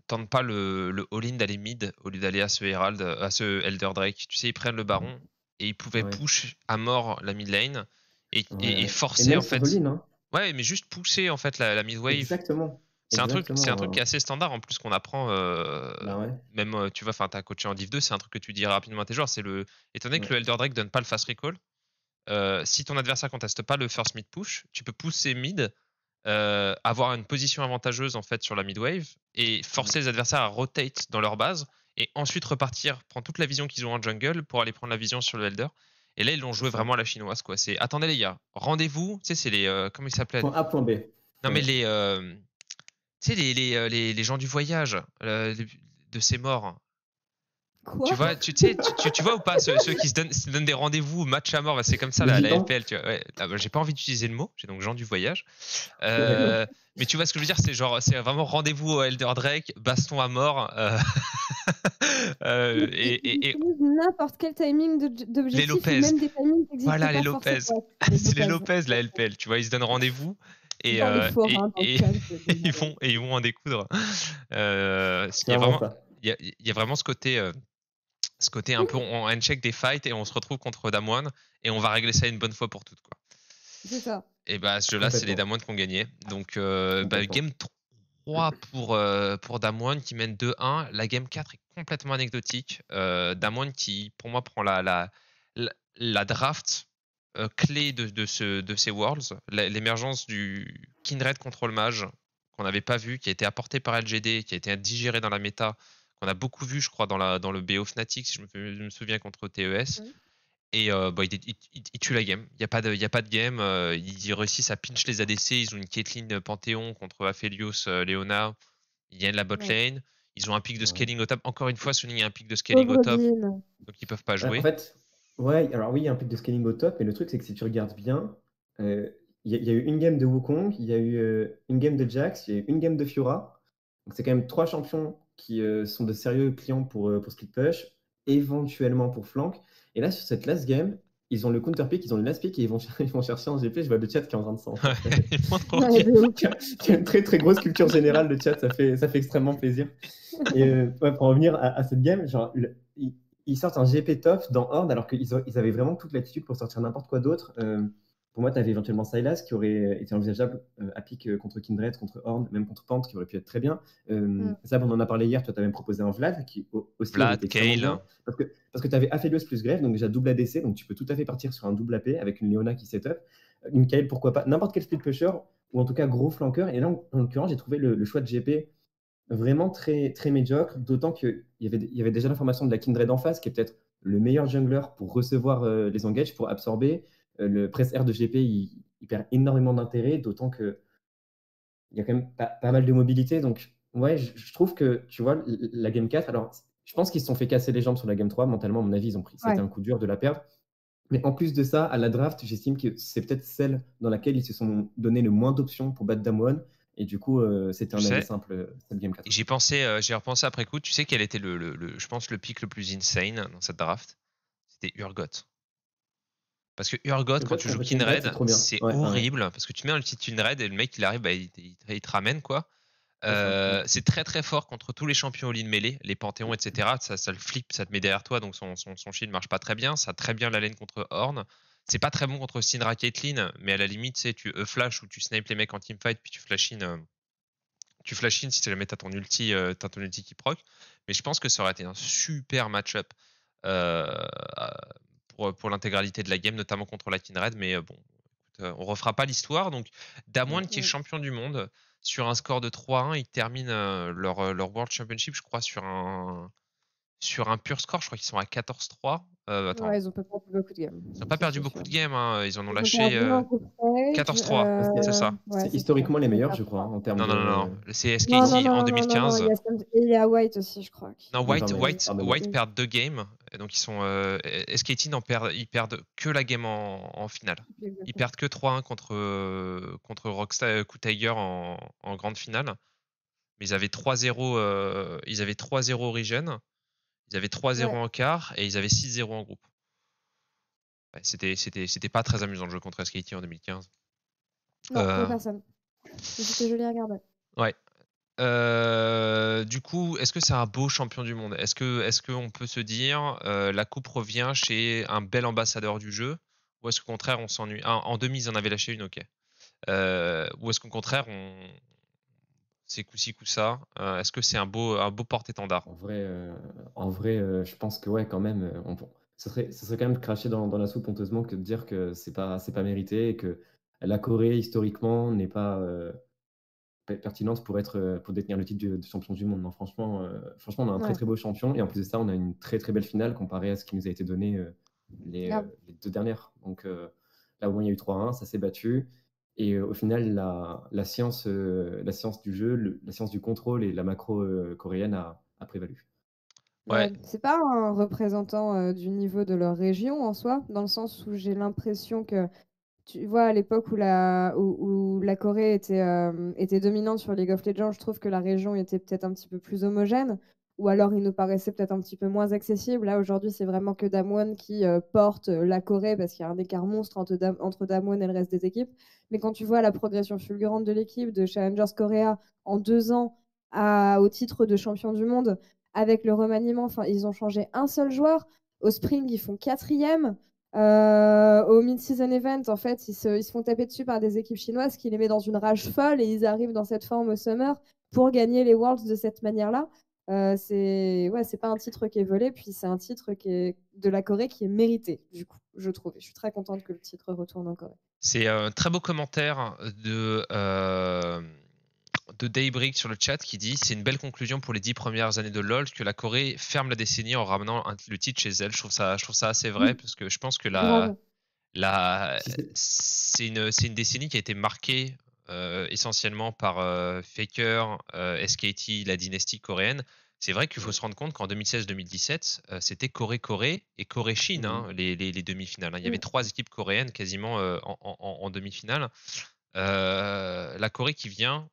tente pas le all-in d'aller mid au lieu d'aller à ce Herald, à ce Elder Drake. Tu sais, ils prennent le baron et ils pouvaient push à mort la mid lane et forcer, et même en fait. Ouais, mais juste pousser, en fait, la mid wave. Exactement. C'est un truc qui est assez standard, en plus, qu'on apprend. Même, tu vois, t'as coaché en Div 2, c'est un truc que tu dis rapidement à tes joueurs. Étant donné que le Elder Drake donne pas le fast recall, si ton adversaire conteste pas le first mid push, tu peux pousser mid, avoir une position avantageuse, en fait, sur la mid wave et forcer les adversaires à rotate dans leur base et ensuite repartir, prendre toute la vision qu'ils ont en jungle pour aller prendre la vision sur le Elder. Et là, ils l'ont joué vraiment à la chinoise, quoi. C'est attendez les gars, rendez-vous. Tu sais, c'est les comment ils s'appelaient? Point A, point B. Non, mais tu sais, les gens du voyage, de ces morts. Quoi? Tu vois, tu vois ou pas ceux qui se donnent des rendez-vous match à mort, c'est comme ça la FPL, tu vois. Ouais. J'ai pas envie d'utiliser le mot, j'ai donc gens du voyage. Mais tu vois ce que je veux dire, c'est vraiment rendez-vous au Elder Drake, baston à mort. Et n'importe quel timing d'objectif, les Lopez. même des timings qui existent. Voilà, les Lopez. C'est les Lopez, la LPL. Tu vois, ils se donnent rendez-vous et ils vont en découdre. Il y a vraiment ce côté un peu, on uncheck des fights et on se retrouve contre Damwon et on va régler ça une bonne fois pour toutes, quoi. C'est ça. Et ce jeu-là, c'est les Damwon qui ont gagné. Donc, game 3 pour Damwon qui mène 2-1. La game 4 est complètement anecdotique. Damwon qui, pour moi, prend la draft clé de ces Worlds, l'émergence du Kindred Control Mage qu'on n'avait pas vu, qui a été apporté par LGD, qui a été digéré dans la méta, qu'on a beaucoup vu, je crois, dans le BO Fnatic, si je me souviens, contre TES. Et il tue la game. Il n'y a pas de game. Ils réussissent à pinch les ADC. Ils ont une Caitlyn Panthéon contre Aphelios Leona. Ils gagnent la bot lane. Ils ont un pic de scaling au top. Encore une fois, Suning a un pic de scaling au top. Donc ils peuvent pas jouer. En fait, alors oui, il y a un pic de scaling au top. Mais le truc, c'est que si tu regardes bien, il y a eu une game de Wukong, il y a eu une game de Jax, il y a eu une game de Fiora. Donc c'est quand même 3 champions qui sont de sérieux clients pour split push, éventuellement pour flank. Et là, sur cette last game, ils ont le counter pick, ils ont le last pick et ils vont chercher en GP. Je vois le chat qui est en train de s'en. Il y a une très très grosse culture générale de chat, ça fait extrêmement plaisir. Et pour revenir à cette game, genre, ils sortent un GP top dans Horde alors qu'ils avaient vraiment toute l'attitude pour sortir n'importe quoi d'autre. Pour moi, tu avais éventuellement Sylas qui aurait été envisageable à pick contre Kindred, contre Horde, même contre Panther qui aurait pu être très bien. Ça, on en a parlé hier. Toi, tu avais même proposé un Vlad qui aussi Vlad, Kayle. Parce que tu avais Aphelios plus Grave, donc déjà double ADC, donc tu peux tout à fait partir sur un double AP avec une Leona qui setup. Une Kayle, pourquoi pas. N'importe quel split pusher ou en tout cas gros flanqueur. Et là, en l'occurrence, j'ai trouvé le choix de GP vraiment très, très médiocre, d'autant qu'il y avait déjà l'information de la Kindred en face, qui est peut-être le meilleur jungler pour recevoir les engages, pour absorber. Le press R de GP, il perd énormément d'intérêt, d'autant que il y a quand même pas mal de mobilité. Donc, ouais, je trouve que, tu vois, la Game 4, alors, je pense qu'ils se sont fait casser les jambes sur la Game 3. Mentalement, à mon avis, ça a été Ouais. un coup dur de la perdre. Mais en plus de ça, à la draft, j'estime que c'est peut-être celle dans laquelle ils se sont donné le moins d'options pour battre Damwon. Et du coup, c'était Tu un aller sais, simple, cette Game 4. j'ai repensé après coup. Tu sais quel était je pense, le pick le plus insane dans cette draft? C'était Urgot. Parce que Urgot, Le quand code tu joues contre Kindred, c'est Kinred, trop bien. c'est Ouais, ouais, ouais. horrible. Parce que tu mets un petit Kinred et le mec, il arrive, bah, il te ramène, quoi. C'est ça. C'est très très fort contre tous les champions all-in mêlée, les panthéons, etc. Ça le flip, ça te met derrière toi, donc son shield marche pas très bien. Ça a très bien la lane contre Horn. C'est pas très bon contre Syndra Caitlyn, mais à la limite, tu E-flash ou tu snipe les mecs en teamfight, puis tu flash in si jamais t'as ton ulti qui proc. Mais je pense que ça aurait été un super match-up euh, pour l'intégralité de la game, notamment contre la Kindred. Mais bon, écoute, on refera pas l'histoire. Donc, Damwon, qui est champion du monde, sur un score de 3-1, ils terminent leur World Championship, je crois, sur un pur score. Je crois qu'ils sont à 14-3. Attends, Ouais, ils ont pas perdu beaucoup de games, ils n'ont pas ça perdu c'est beaucoup sûr. de games, hein. Ils en ont Ils ont lâché perdu en Coupe Rage. 14-3, c'est ça. Ouais, C'est c'est ça. historiquement les C'est meilleurs, je crois, 4-3. en termes Non, non, non, non. de. C'est Non, non, SKT en non, non, non, non, 2015. il y a White aussi, je crois. Non, Oui, pardon, White pardonne-moi. perd 2 games. Et donc, SKT ils perdent que la game en finale. Ils perdent que 3-1 contre Rockstar Tiger en grande finale. Mais ils avaient 3-0 Origin. Ils avaient 3-0 Ouais. en quart et ils avaient 6-0 en groupe. Ouais, c'était pas très amusant de jouer contre SKT en 2015. Non, pour Euh, personne. Mais c'était joli à regarder. ouais. Du coup, est-ce que c'est un beau champion du monde? Est-ce qu'on peut se dire la coupe revient chez un bel ambassadeur du jeu? Ou est-ce qu'au contraire on s'ennuie? En demi, ils en avaient lâché une, ok. Ou est-ce qu'au contraire c'est coup-ci, coup-ça? Est-ce que c'est un beau porte-étendard? En vrai, je pense que ouais, quand même, ça serait quand même cracher dans la soupe honteusement que de dire que c'est pas mérité et que la Corée, historiquement, n'est pas pertinente pour détenir le titre de champion du monde. Non, franchement, on a un très Ouais, très beau champion et en plus de ça, on a une très très belle finale comparée à ce qui nous a été donné grave. les deux dernières. Donc là, au moins, il y a eu 3-1, ça s'est battu. Et au final, la science du jeu, la science du contrôle et la macro coréenne a prévalu. Ouais, Ouais, c'est pas un représentant du niveau de leur région en soi, dans le sens où j'ai l'impression que, tu vois, à l'époque où la Corée était dominante sur League of Legends, je trouve que la région était peut-être un petit peu plus homogène, ou alors il nous paraissait peut-être un petit peu moins accessible. Là, aujourd'hui, c'est vraiment que Damwon qui porte la Corée, parce qu'il y a un écart monstre entre Damwon et le reste des équipes. Mais quand tu vois la progression fulgurante de l'équipe, de Challengers Korea, en 2 ans au titre de champion du monde, avec le remaniement, enfin, ils ont changé un seul joueur. Au Spring, ils font 4e. Au mid-season event, en fait, ils se font taper dessus par des équipes chinoises qui les mettent dans une rage folle et ils arrivent dans cette forme au Summer pour gagner les Worlds de cette manière-là. C'est pas un titre qui est volé, puis c'est un titre qui est de la Corée qui est mérité, du coup, je trouve. Je suis très contente que le titre retourne en Corée. c'est un très beau commentaire de Daybreak sur le chat qui dit c'est une belle conclusion pour les 10 premières années de LoL que la Corée ferme la décennie en ramenant le titre chez elle. Je trouve ça assez vrai parce que je pense que Grave. Si c'est- c'est une décennie qui a été marquée essentiellement par Faker, SKT, la dynastie coréenne. C'est vrai qu'il faut se rendre compte qu'en 2016-2017, c'était Corée-Corée et Corée-Chine, hein, les demi-finales, hein. Il y avait 3 équipes coréennes quasiment en demi-finale. La Corée qui vient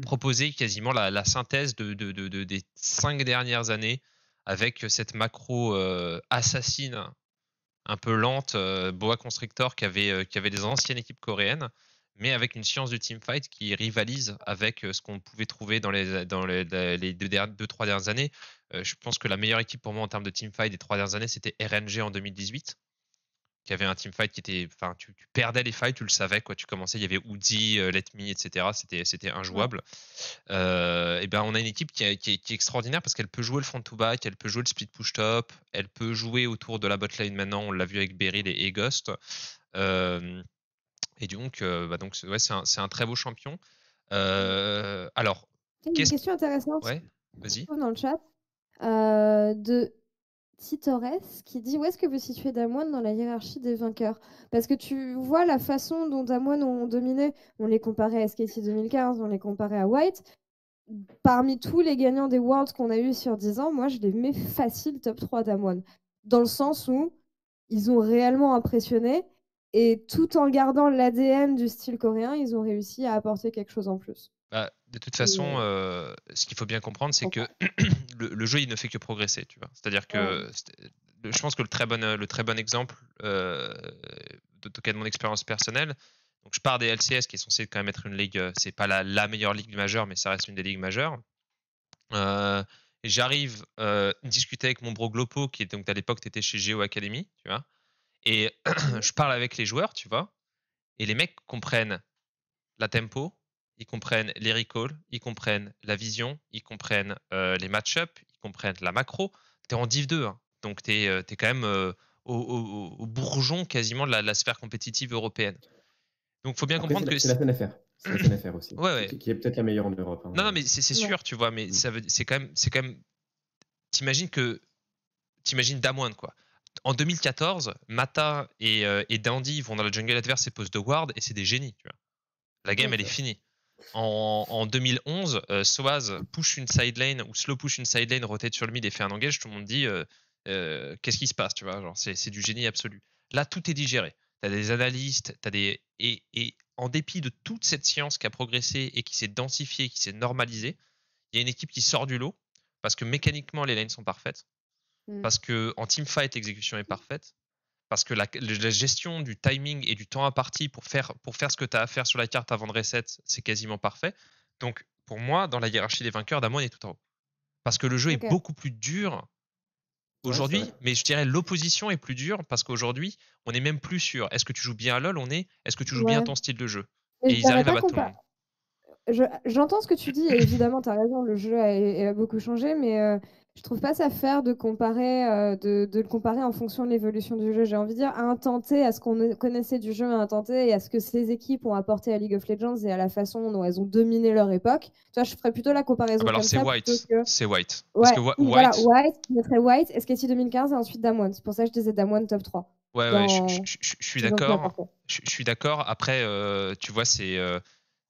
proposer quasiment la synthèse des 5 dernières années avec cette macro assassine un peu lente, boa constrictor qui avait des anciennes équipes coréennes, mais avec une science du teamfight qui rivalise avec ce qu'on pouvait trouver dans les 2-3 dernières années. Je pense que la meilleure équipe pour moi en termes de teamfight des 3 dernières années, c'était RNG en 2018, qui avait un teamfight qui était, enfin, tu perdais les fights, tu le savais, quoi. Tu commençais, il y avait Uzi, Let Me, etc. C'était injouable. Et ben, on a une équipe qui est extraordinaire parce qu'elle peut jouer le front to back, elle peut jouer le split push top, elle peut jouer autour de la bot lane maintenant. On l'a vu avec Beryl et Ghost. Et donc, ouais, c'est un très beau champion. Alors, Il y a une question intéressante ouais, qui se vas-y. trouve dans le chat de Torres qui dit où est-ce que vous situez Damwon dans la hiérarchie des vainqueurs? Parce que tu vois la façon dont Damwon ont dominé. On les comparait à SKT 2015, on les comparait à White. Parmi tous les gagnants des Worlds qu'on a eu sur 10 ans, moi je les mets facile top 3 Damwon. Dans le sens où ils ont réellement impressionné et tout en gardant l'ADN du style coréen, ils ont réussi à apporter quelque chose en plus. Bah, de toute façon, ce qu'il faut bien comprendre, c'est que le jeu, il ne fait que progresser, tu vois. C'est-à-dire que je pense que le très bon exemple de cas de mon expérience personnelle, donc je pars des LCS qui est censé quand même être une ligue, c'est pas la meilleure ligue majeure, mais ça reste une des ligues majeures. Et j'arrive discuter avec mon bro Glopo, qui est donc à l'époque, tu étais chez Geo Academy, tu vois. Et je parle avec les joueurs, tu vois. Et les mecs comprennent la tempo, ils comprennent les recalls, ils comprennent la vision, ils comprennent les match-up, ils comprennent la macro. Tu es en Div 2, hein, donc tu es, quand même au bourgeon quasiment de la sphère compétitive européenne. Donc il faut bien Après, comprendre que... c'est la SNFR. C'est la SNFR aussi, ouais. qui est peut-être la meilleure en Europe. Hein. Non, mais c'est sûr, tu vois, mais c'est quand même... T'imagines Damwon, quoi. En 2014, Mata et Dandy vont dans la jungle adverse et posent de ward, et c'est des génies, tu vois. La game, elle est finie. En 2011, Soaz push une side lane ou slow push une side lane, rotate sur le mid et fait un engage. Tout le monde dit qu'est-ce qui se passe, tu vois. Genre, c'est du génie absolu. Là, tout est digéré. T'as des analystes, et en dépit de toute cette science qui a progressé et qui s'est densifiée, qui s'est normalisée, il y a une équipe qui sort du lot parce que mécaniquement les lanes sont parfaites, parce que en teamfight l'exécution est parfaite, parce que la gestion du timing et du temps imparti pour faire ce que tu as à faire sur la carte avant de reset, c'est quasiment parfait. Donc, pour moi, dans la hiérarchie des vainqueurs, Damwon est tout en haut. Parce que le jeu est beaucoup plus dur aujourd'hui, mais je dirais l'opposition est plus dure parce qu'aujourd'hui, on n'est même plus sûr. Est-ce que tu joues bien à LoL? Est-ce que tu joues bien ton style de jeu? Et ils arrivent à battre tout le monde. J'entends ce que tu dis, et évidemment, tu as raison, le jeu a beaucoup changé, mais je trouve pas ça fair de comparer, de le comparer en fonction de l'évolution du jeu. J'ai envie de dire, à un temps T, à ce qu'on connaissait du jeu à un temps T, et à ce que ces équipes ont apporté à League of Legends et à la façon dont elles ont dominé leur époque. Tu vois, je ferais plutôt la comparaison alors comme c'est ça. White. C'est White. Ouais, Parce que voilà, White, je mettrais White, SKT 2015 et ensuite Damwon. C'est pour ça que je disais Damwon top 3. Ouais, je suis d'accord. Je suis d'accord. Après, tu vois, c'est...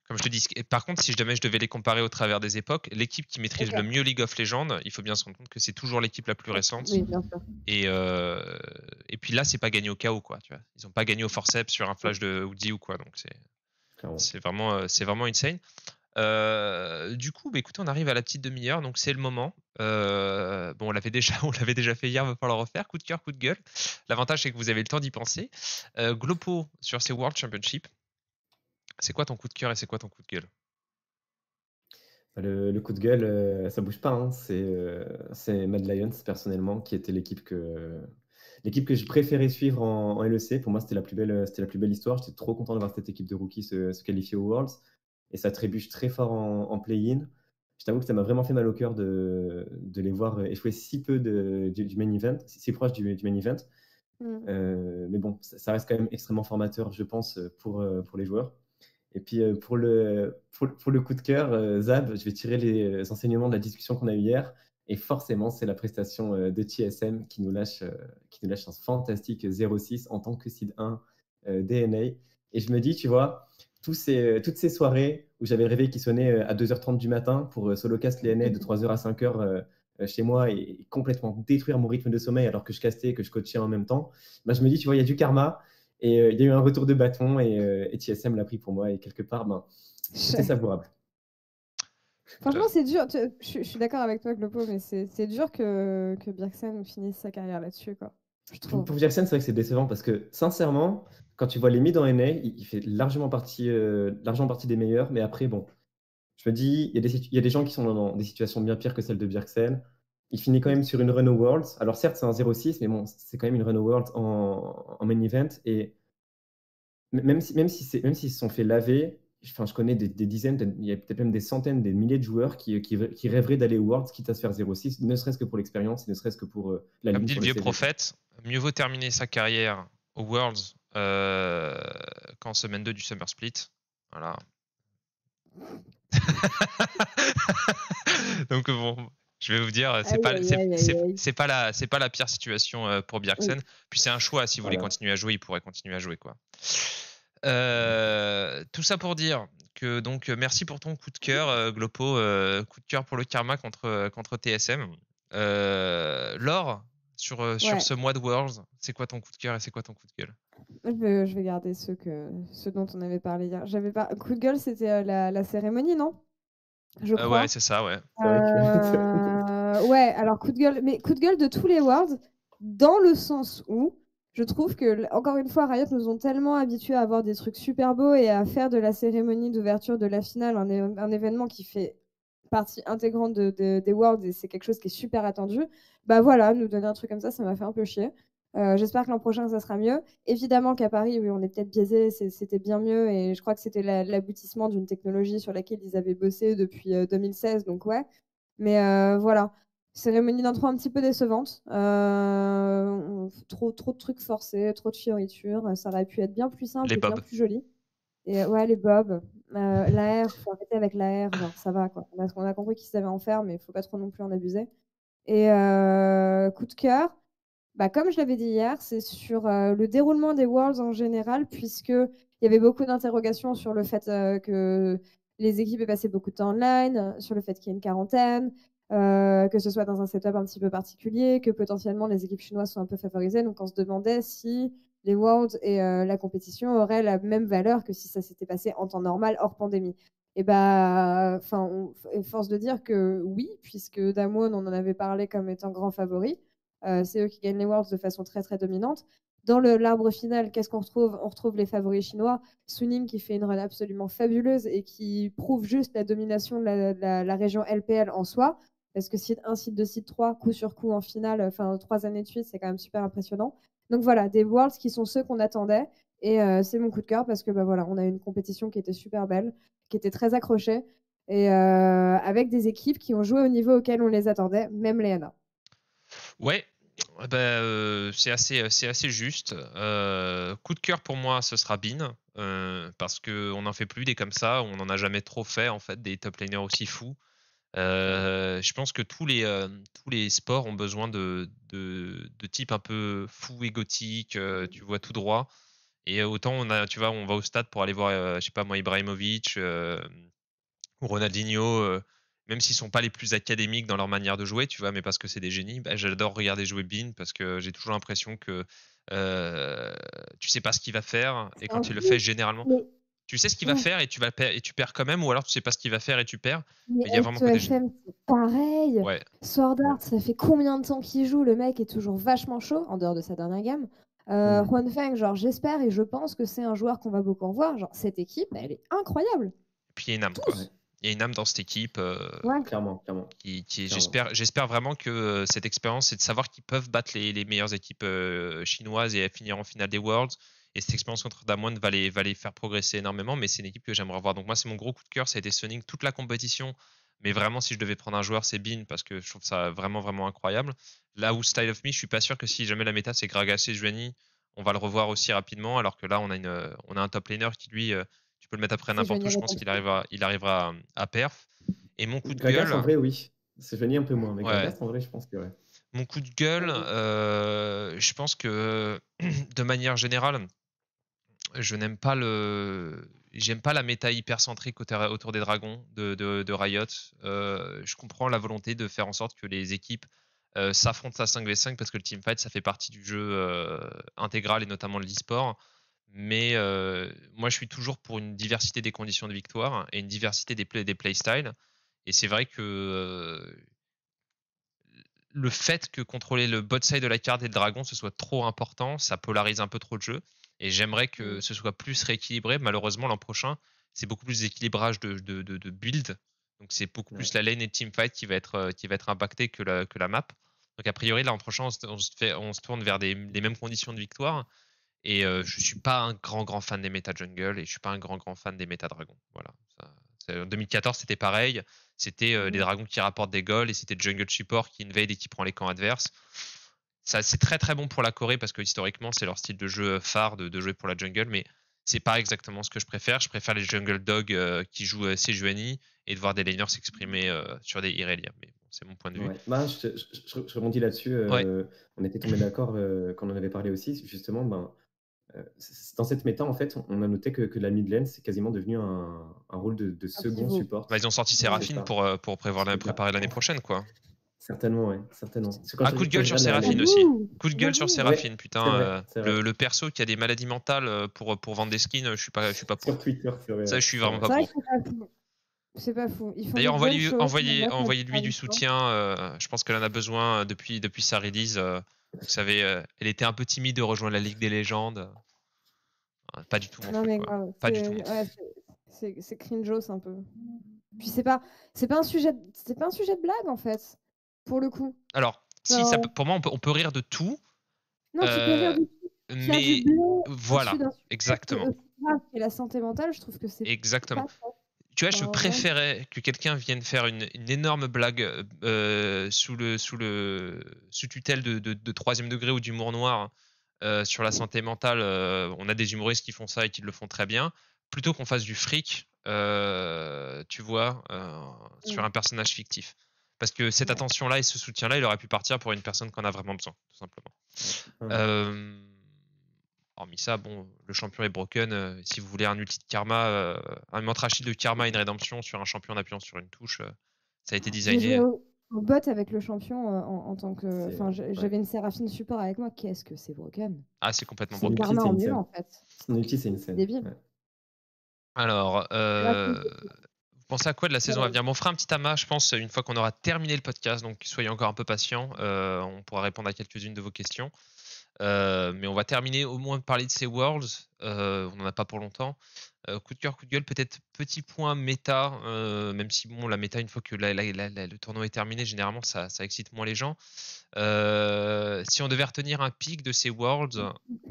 comme je te dis, par contre, si jamais je devais les comparer au travers des époques, l'équipe qui maîtrise le mieux League of Legends, il faut bien se rendre compte que c'est toujours l'équipe la plus récente. Oui, bien sûr. Et puis là, c'est pas gagné au KO, quoi. Tu vois. Ils n'ont pas gagné au forceps sur un flash de Woody ou quoi. Donc c'est vraiment insane. Du coup, bah, écoutez, on arrive à la petite demi-heure, donc c'est le moment. Bon, on l'avait déjà fait hier, il va falloir le refaire. Coup de cœur, coup de gueule. L'avantage, c'est que vous avez le temps d'y penser. Glopo sur ces World Championship. C'est quoi ton coup de cœur et c'est quoi ton coup de gueule? Le coup de gueule, ça bouge pas. Hein. C'est Mad Lions, personnellement, qui était l'équipe que je préférais suivre en LEC. Pour moi, c'était la plus belle histoire. J'étais trop content de voir cette équipe de rookies se qualifier aux Worlds. Et ça trébuche très fort en play-in. Je t'avoue que ça m'a vraiment fait mal au cœur de les voir échouer si peu du main event, si proche du main event. Mais bon, ça reste quand même extrêmement formateur, je pense, pour les joueurs. Et puis pour le coup de cœur, Zab, je vais tirer les enseignements de la discussion qu'on a eue hier. Et forcément, c'est la prestation de TSM qui nous lâche un fantastique 0-6 en tant que seed 1 DNA. Et je me dis, tu vois, toutes ces soirées où j'avais le réveil qui sonnait à 2h30 du matin pour solocast les NA de 3h à 5h chez moi et complètement détruire mon rythme de sommeil alors que je castais et que je coachais en même temps, bah, je me dis, tu vois, il y a du karma. Et il y a eu un retour de bâton et TSM l'a pris pour moi. Et quelque part, c'était savourable. Franchement, c'est dur. Je suis d'accord avec toi, Glopo, mais c'est dur que Bjergsen finisse sa carrière là-dessus, quoi. Pour Bjergsen, c'est vrai que c'est décevant parce que, sincèrement, quand tu vois les mid en NA, il fait largement partie des meilleurs. Mais après, bon, je me dis, il y a des gens qui sont dans des situations bien pires que celle de Bjergsen. Il finit quand même sur une run aux Worlds. Alors certes, c'est un 0-6, mais bon, c'est quand même une run aux Worlds en main event. Et même s'ils se sont fait laver, enfin, je connais des dizaines, il y a peut-être même des centaines, des milliers de joueurs qui rêveraient d'aller aux Worlds, quitte à se faire 0-6, ne serait-ce que pour l'expérience, ne serait-ce que pour la ligne. Comme dit le vieux prophète, mieux vaut terminer sa carrière aux Worlds qu'en semaine 2 du Summer Split. Voilà. Donc bon, Je vais vous dire, Aïe, aïe, aïe, aïe, aïe. c'est pas la pire situation pour Bjergsen. Puis c'est un choix. Si vous voulez Voilà. continuer à jouer, il pourrait continuer à jouer, quoi. Tout ça pour dire que donc merci pour ton coup de cœur, Glopo. Coup de cœur pour le karma contre TSM. Laure, sur Ouais. ce mois de Worlds, c'est quoi ton coup de cœur et c'est quoi ton coup de gueule? Je vais garder ceux dont on avait parlé hier. J'avais pas... Coup de gueule, c'était la cérémonie, non? Je Ouais, crois. c'est ça, ouais. C'est vrai que. Ouais, alors coup de gueule, mais coup de gueule de tous les Worlds, dans le sens où je trouve que, encore une fois, Riot nous ont tellement habitués à avoir des trucs super beaux et à faire de la cérémonie d'ouverture de la finale un événement qui fait partie intégrante des Worlds et c'est quelque chose qui est super attendu. Bah voilà, nous donner un truc comme ça m'a fait un peu chier. J'espère que l'an prochain, ça sera mieux. Évidemment qu'à Paris, oui, on est peut-être biaisé, c'était bien mieux et je crois que c'était l'aboutissement d'une technologie sur laquelle ils avaient bossé depuis 2016, donc ouais. Mais voilà, cérémonie d'intro un petit peu décevante. Trop de trucs forcés, trop de fioritures. Ça aurait pu être bien plus simple Les et bien Bob. plus joli. Et ouais, les bobs, l'AR, faut arrêter avec l'AR, genre ça va quoi. On a compris qu'ils savaient en faire, mais il faut pas trop non plus en abuser. Et coup de cœur, bah, comme je l'avais dit hier, c'est sur le déroulement des Worlds en général, puisqu'il y avait beaucoup d'interrogations sur le fait que les équipes aient passé beaucoup de temps online, sur le fait qu'il y ait une quarantaine, que ce soit dans un setup un petit peu particulier, que potentiellement les équipes chinoises sont un peu favorisées. Donc on se demandait si les Worlds et la compétition auraient la même valeur que si ça s'était passé en temps normal, hors pandémie. Et bah, force de dire que oui, puisque Damwon, on en avait parlé comme étant grand favori. C'est eux qui gagnent les Worlds de façon très très dominante. Dans l'arbre final, qu'est-ce qu'on retrouve? On retrouve les favoris chinois. Suning qui fait une run absolument fabuleuse et qui prouve juste la domination de la région LPL en soi. Parce que site 1, site 2, site 3, coup sur coup en finale, enfin 3 années de suite, c'est quand même super impressionnant. Donc voilà, des Worlds qui sont ceux qu'on attendait. Et c'est mon coup de cœur parce que bah, voilà, on a eu une compétition qui était super belle, qui était très accrochée. Et avec des équipes qui ont joué au niveau auquel on les attendait, même les NA. Ouais, c'est assez juste. Coup de cœur pour moi, ce sera Bin, parce qu'on n'en fait plus des comme ça, on n'en a jamais trop fait en fait, des top laners aussi fous. Je pense que tous les sports ont besoin de types un peu fous et gothiques, tu vois tout droit. Et autant tu vois, on va au stade pour aller voir, je sais pas moi, Ibrahimovic ou Ronaldinho, même s'ils sont pas les plus académiques dans leur manière de jouer, tu vois, mais parce que c'est des génies, bah, j'adore regarder jouer Bin parce que j'ai toujours l'impression que tu sais pas ce qu'il va faire et En quand il le fait plus, généralement, mais, tu sais ce qu'il va ouais, faire et tu perds quand même, ou alors tu sais pas ce qu'il va faire et tu perds. mais Mais il y a vraiment que des génies. S2FM, c'est pareil. Ouais. Sword Ouais. Art, ça fait combien de temps qu'il joue? Le mec est toujours vachement chaud, en dehors de sa dernière gamme. Huan Feng, genre, j'espère et je pense que c'est un joueur qu'on va beaucoup revoir. Genre, cette équipe, elle est incroyable. Et puis il y a une âme, quoi. Tous. Il y a une âme dans cette équipe. Ouais. Clairement. J'espère vraiment que cette expérience, c'est de savoir qu'ils peuvent battre les meilleures équipes chinoises et finir en finale des Worlds. Et cette expérience contre Damwon va les faire progresser énormément, mais c'est une équipe que j'aimerais voir. Donc moi, c'est mon gros coup de cœur, ça a été Suning toute la compétition. Mais vraiment, si je devais prendre un joueur, c'est Bin, parce que je trouve ça vraiment, vraiment incroyable. Là où Style of Me, je suis pas sûr que si jamais la méta, c'est Gragas et Juani, on va le revoir aussi rapidement, alors que là, on a un top laner qui, lui, tu peux le mettre après C'est n'importe où, Johnny je pense qu'il Réponse. arrivera à perf. Et mon coup de Gragas, en gueule, vrai, oui. C'est venu un peu moins, mais ouais, Gragas, en vrai, je pense que ouais. mon coup de gueule, je pense que de manière générale, j'aime pas la méta hypercentrique autour des dragons de Riot. Je comprends la volonté de faire en sorte que les équipes s'affrontent à 5v5 parce que le teamfight, ça fait partie du jeu intégral et notamment de l'e-sport. Mais moi, je suis toujours pour une diversité des conditions de victoire et une diversité des playstyles. Et c'est vrai que le fait que contrôler le bot side de la carte et le dragon ce soit trop important, ça polarise un peu trop le jeu. Et j'aimerais que ce soit plus rééquilibré. Malheureusement, l'an prochain, c'est beaucoup plus d'équilibrage de build. Donc c'est beaucoup plus la lane et le teamfight qui va être impacté que la map. Donc a priori, l'an prochain, on se tourne vers les mêmes conditions de victoire. Et je suis pas un grand fan des méta jungle et je suis pas un grand fan des méta dragons. Voilà. En 2014, c'était pareil. C'était les dragons qui rapportent des goals et c'était le jungle support qui invade et qui prend les camps adverses. Ça, c'est très très bon pour la Corée parce que historiquement, c'est leur style de jeu phare de jouer pour la jungle, mais c'est pas exactement ce que je préfère. Je préfère les jungle dogs qui jouent Sejuani et de voir des laners s'exprimer sur des Irelia. Mais c'est mon point de vue. Ouais. Bah, je rebondis là-dessus. Ouais. On était tombé d'accord quand on en avait parlé aussi. Justement, dans cette méta, en fait, on a noté que la mid lane, c'est quasiment devenu un rôle de second pivot. support. Bah, ils ont sorti Ouais. Séraphine ça. pour C'est préparer l'année prochaine, quoi. Certainement, ouais, certainement. Parce que Ah, coup de gueule je sur regarde Séraphine la- aussi. J'avoue, Coup de gueule sur j'avoue. Séraphine, Ouais, putain. c'est vrai, c'est vrai. Le perso qui a des maladies mentales pour vendre des skins, je suis pas pour. Sur Twitter, c'est vrai. Ça, je suis vraiment C'est pas vrai pour. que c'est pas fou. C'est pas fou. Ils font D'ailleurs, des bonnes choses. mais moi, ça me envoyez-lui du dérange pas. soutien. Je pense qu'elle en a besoin depuis sa release. Vous savez, elle était un peu timide de rejoindre la Ligue des légendes. Pas du tout mon Non, truc, mais quoi. grave. Pas du tout mon truc. Ouais, c'est cringeos un peu. Puis c'est pas un sujet de blague en fait, pour le coup. Alors, si, Genre, pour moi, on peut rire de tout, non, tu peux rire du faire du mais blé voilà, au-dessus d'un sujet exactement. aussi grave qui est la santé mentale, je trouve que c'est Exactement. pas top. Tu vois, je Enfin, préférais que quelqu'un vienne faire une énorme blague sous tutelle de troisième degré ou d'humour noir sur la santé mentale. On a des humoristes qui font ça et qui le font très bien, plutôt qu'on fasse du fric, tu vois, sur un personnage fictif. Parce que cette Ouais. attention-là et ce soutien-là, il aurait pu partir pour une personne qu'on a vraiment besoin, tout simplement. Ouais. Hormis ça, bon, le champion est broken. Si vous voulez un ulti de karma, un mantra shield de karma et une rédemption sur un champion en appuyant sur une touche, ça a été J'ai joué designé. au bot avec le champion en tant que. Enfin, Ouais. j'avais une Séraphine support avec moi. Qu'est-ce que c'est broken? Ah, c'est complètement Son broken. ulti, Karma c'est en une mieux scène. en fait. Son ulti, c'est une scène. Débile. Ouais. Alors, Séraphine, vous pensez à quoi de la saison à venir? Bon, on fera un petit amas, je pense, une fois qu'on aura terminé le podcast, donc soyez encore un peu patients. On pourra répondre à quelques-unes de vos questions. Mais on va terminer au moins de parler de ces Worlds. On n'en a pas pour longtemps. Coup de cœur, coup de gueule, peut-être petit point méta, même si bon, la méta, une fois que le tournoi est terminé, généralement ça excite moins les gens. Si on devait retenir un pic de ces Worlds,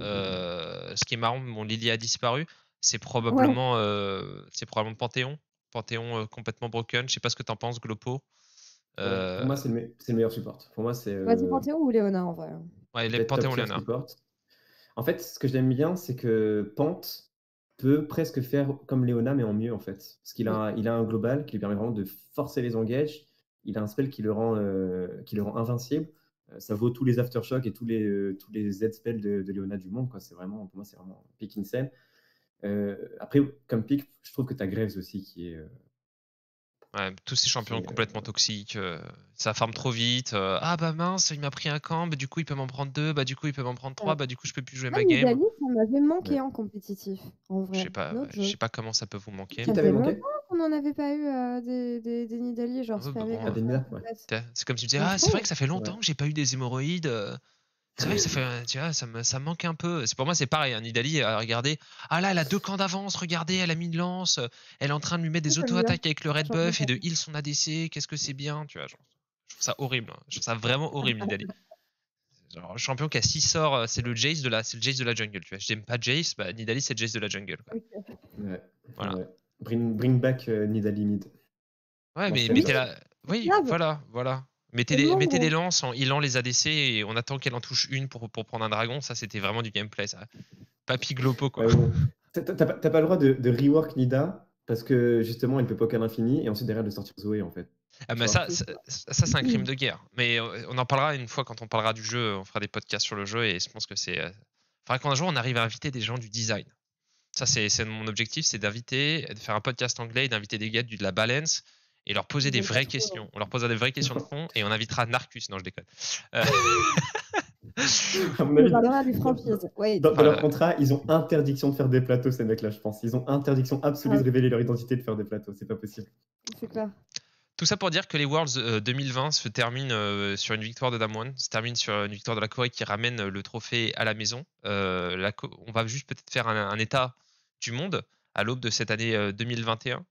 ce qui est marrant, mon Lily a disparu, c'est probablement Panthéon. Panthéon complètement broken. Je sais pas ce que t'en penses, Glopo. Ouais. Pour moi, c'est le meilleur support. Pour moi, c'est Vas-y, Panthéon ou Léona en vrai. Ouais, les peut-être top Panthéon tier Léonard. support. En fait, ce que j'aime bien, c'est que Pant peut presque faire comme Léona, mais en mieux, en fait. Parce qu'il il a un global qui lui permet vraiment de forcer les engages. Il a un spell qui le rend invincible. Ça vaut tous les aftershocks et tous les Z-spells de Léona du monde, quoi. Pour moi, c'est vraiment pick insane. Après, comme pick, je trouve que tu as Graves aussi qui est. Ouais, tous ces champions Qui est, complètement toxiques, ça farme trop vite. Ah bah mince, il m'a pris un camp, bah du coup il peut m'en prendre 2, bah du coup il peut m'en prendre 3, bah du coup je peux plus jouer ma game. Nidalee, ça m'avait manqué Ouais. en compétitif, en vrai. No Je joke. sais pas comment ça peut vous manquer. Qui Ça t'avait fait manqué? longtemps qu'on n'en avait pas eu des Nidalee, genre Ouais, bah spammés bon, comme des ça. Nida, en ouais. fait. C'est comme si tu disais, Bah, ah c'est vrai que ça fait Ouais. longtemps que j'ai pas eu des hémorroïdes. C'est vrai que ça fait, tu vois, ça me manque un peu. C'est pour moi c'est pareil. Nidalee, regardez, ah là elle a 2 camps d'avance. Regardez, elle a mis une lance. Elle est en train de lui mettre des J'aime bien. auto-attaques avec le red J'en ai buff et pas. de heal son ADC. Qu'est-ce que c'est bien, tu vois. Genre, je trouve ça horrible. Je trouve ça vraiment horrible, Nidalee. Genre, le champion qui a 6 sorts, c'est le Jace de la jungle. Tu vois, j'aime pas Jace, bah Nidalee c'est Jace de la jungle. Quoi. Ok. Ouais. Voilà. Ouais. Bring back Nidalee mid. Ouais, mais L'ancienne. mettez la. Oui, Grave. voilà. Mettez Tellement des gros. lances en healant les ADC et on attend qu'elle en touche une pour prendre un dragon. Ça, c'était vraiment du gameplay, ça. Papy Glopo, quoi. Ouais, bon. T'as pas le droit de rework Nida parce que justement, il peut poke à l'infini et ensuite derrière de sortir Zoé en fait. Ah, mais Tu vois. ça c'est un crime de guerre. Mais on en parlera une fois quand on parlera du jeu. On fera des podcasts sur le jeu et je pense que c'est. Faudra qu'un jour on arrive à inviter des gens du design. Ça, c'est mon objectif, c'est de faire un podcast anglais et d'inviter des gars de la balance et leur poser des J'aime pas vraies trop. questions. On leur posera des vraies questions de fond et on invitera Narcus. Non, je déconne. À mon On avis, parlera des franchises. Ouais. dans Voilà. leur contrat, ils ont interdiction de faire des plateaux, ces mecs-là, je pense. Ils ont interdiction absolue de révéler leur identité et de faire des plateaux. C'est pas possible. C'est clair. Tout ça pour dire que les Worlds 2020 se terminent sur une victoire de Damwon, se termine sur une victoire de la Corée qui ramène le trophée à la maison. On va juste peut-être faire un état du monde à l'aube de cette année 2021.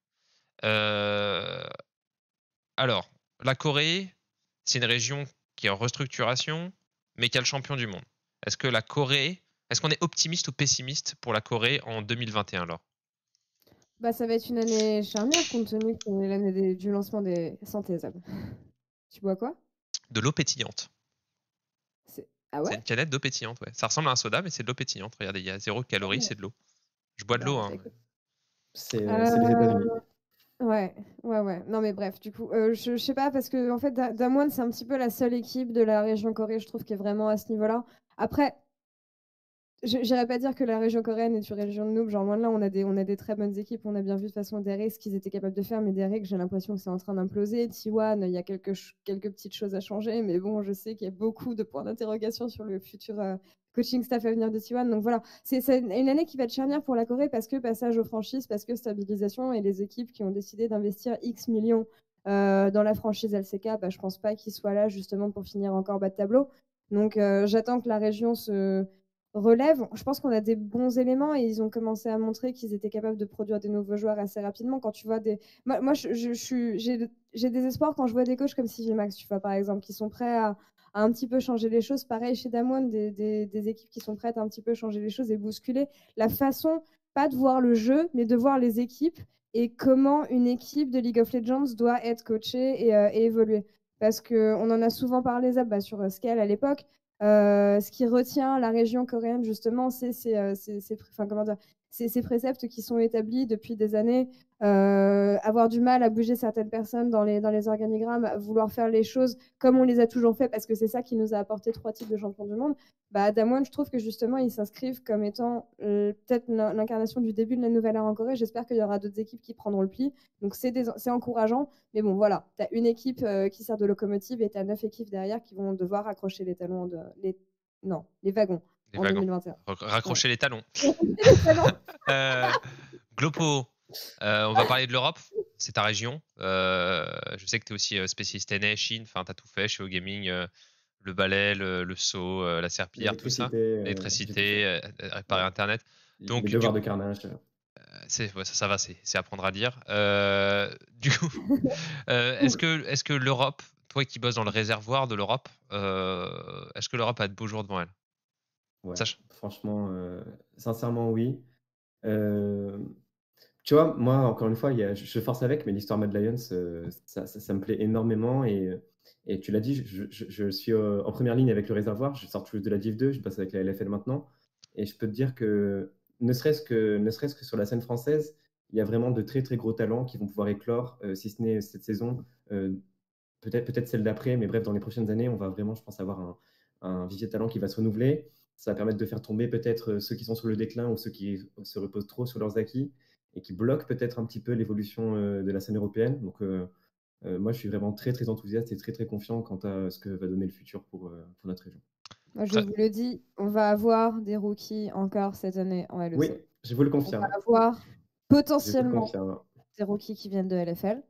Alors, la Corée, c'est une région qui est en restructuration, mais qui a le champion du monde. Est-ce qu'on est optimiste ou pessimiste pour la Corée en 2021 alors? Bah, ça va être une année charnière compte tenu que c'est l'année du lancement des santé Zab. Tu bois quoi? De l'eau pétillante. Ah C'est ouais? une canette d'eau pétillante, ouais. Ça ressemble à un soda, mais c'est de l'eau pétillante. Regardez, il y a 0 calories, c'est de l'eau. Je bois de l'eau, Bah, hein. écoute. C'est les États-Unis. Ouais, ouais. Non, mais bref, du coup, je sais pas parce que en fait, Damwon, c'est un petit peu la seule équipe de la région Corée, je trouve, qui est vraiment à ce niveau-là. Après, j'irais pas dire que la région coréenne est une région de noob, genre loin de là, on a des très bonnes équipes, on a bien vu de toute façon Derrick ce qu'ils étaient capables de faire, mais Derrick, j'ai l'impression que c'est en train d'imploser. T1, il y a quelques petites choses à changer, mais bon, je sais qu'il y a beaucoup de points d'interrogation sur le futur coaching staff à venir de T1. Donc voilà, c'est une année qui va être charnière pour la Corée parce que passage aux franchises, parce que stabilisation et les équipes qui ont décidé d'investir X millions dans la franchise LCK, bah, je pense pas qu'ils soient là justement pour finir encore bas de tableau. Donc j'attends que la région se relève. Je pense qu'on a des bons éléments et ils ont commencé à montrer qu'ils étaient capables de produire des nouveaux joueurs assez rapidement. Quand tu vois des. Moi j'ai des espoirs quand je vois des coachs comme CJ Max, tu vois, par exemple, qui sont prêts à un petit peu changer les choses. Pareil chez Damwon, des équipes qui sont prêtes à un petit peu changer les choses et bousculer la façon, pas de voir le jeu, mais de voir les équipes et comment une équipe de League of Legends doit être coachée et évoluer. Parce qu'on en a souvent parlé, Zab, sur Scale à l'époque. Ce qui retient la région coréenne, justement, c'est ces préceptes qui sont établis depuis des années. Avoir du mal à bouger certaines personnes dans les organigrammes, vouloir faire les choses comme on les a toujours fait, parce que c'est ça qui nous a apporté 3 titres de champion du monde. Bah, Damwon, je trouve que justement, ils s'inscrivent comme étant peut-être l'incarnation du début de la nouvelle ère en Corée. J'espère qu'il y aura d'autres équipes qui prendront le pli. Donc, c'est encourageant. Mais bon, voilà, tu as une équipe qui sert de locomotive et tu as 9 équipes derrière qui vont devoir accrocher les talons, les wagons Les en wagons. 2021. Raccrocher les talons. Les talons. Glopo, on va parler de l'Europe. C'est ta région. Je sais que tu es aussi spécialiste NA, Chine. Enfin, tu as tout fait chez OGaming. Le balai, le seau, la serpillière, tout ça. L'électricité, réparer Internet. Donc, les devoirs de carnage. ça va, c'est apprendre à lire. Du coup, est-ce que l'Europe, toi qui bosses dans le réservoir de l'Europe, est-ce que l'Europe a de beaux jours devant elle? Ouais, Sache. franchement, sincèrement, oui. Tu vois, moi, encore une fois, je force avec, mais l'histoire Mad Lions, ça me plaît énormément. Et tu l'as dit, je suis en première ligne avec le réservoir. Je sors tout juste de la Div 2, je passe avec la LFL maintenant. Et je peux te dire que, ne serait-ce que sur la scène française, il y a vraiment de très, très gros talents qui vont pouvoir éclore, si ce n'est cette saison, peut-être celle d'après, mais bref, dans les prochaines années, on va vraiment, je pense, avoir un vivier de talent qui va se renouveler. Ça va permettre de faire tomber peut-être ceux qui sont sur le déclin ou ceux qui se reposent trop sur leurs acquis et qui bloque peut-être un petit peu l'évolution de la scène européenne. Donc, moi, je suis vraiment très, très enthousiaste et très, très confiant quant à ce que va donner le futur pour notre région. Moi, je vous le dis, on va avoir des rookies encore cette année en LEC. Oui, je vous le On confirme. va avoir Je vous le potentiellement confirme. des rookies qui viennent de LFL.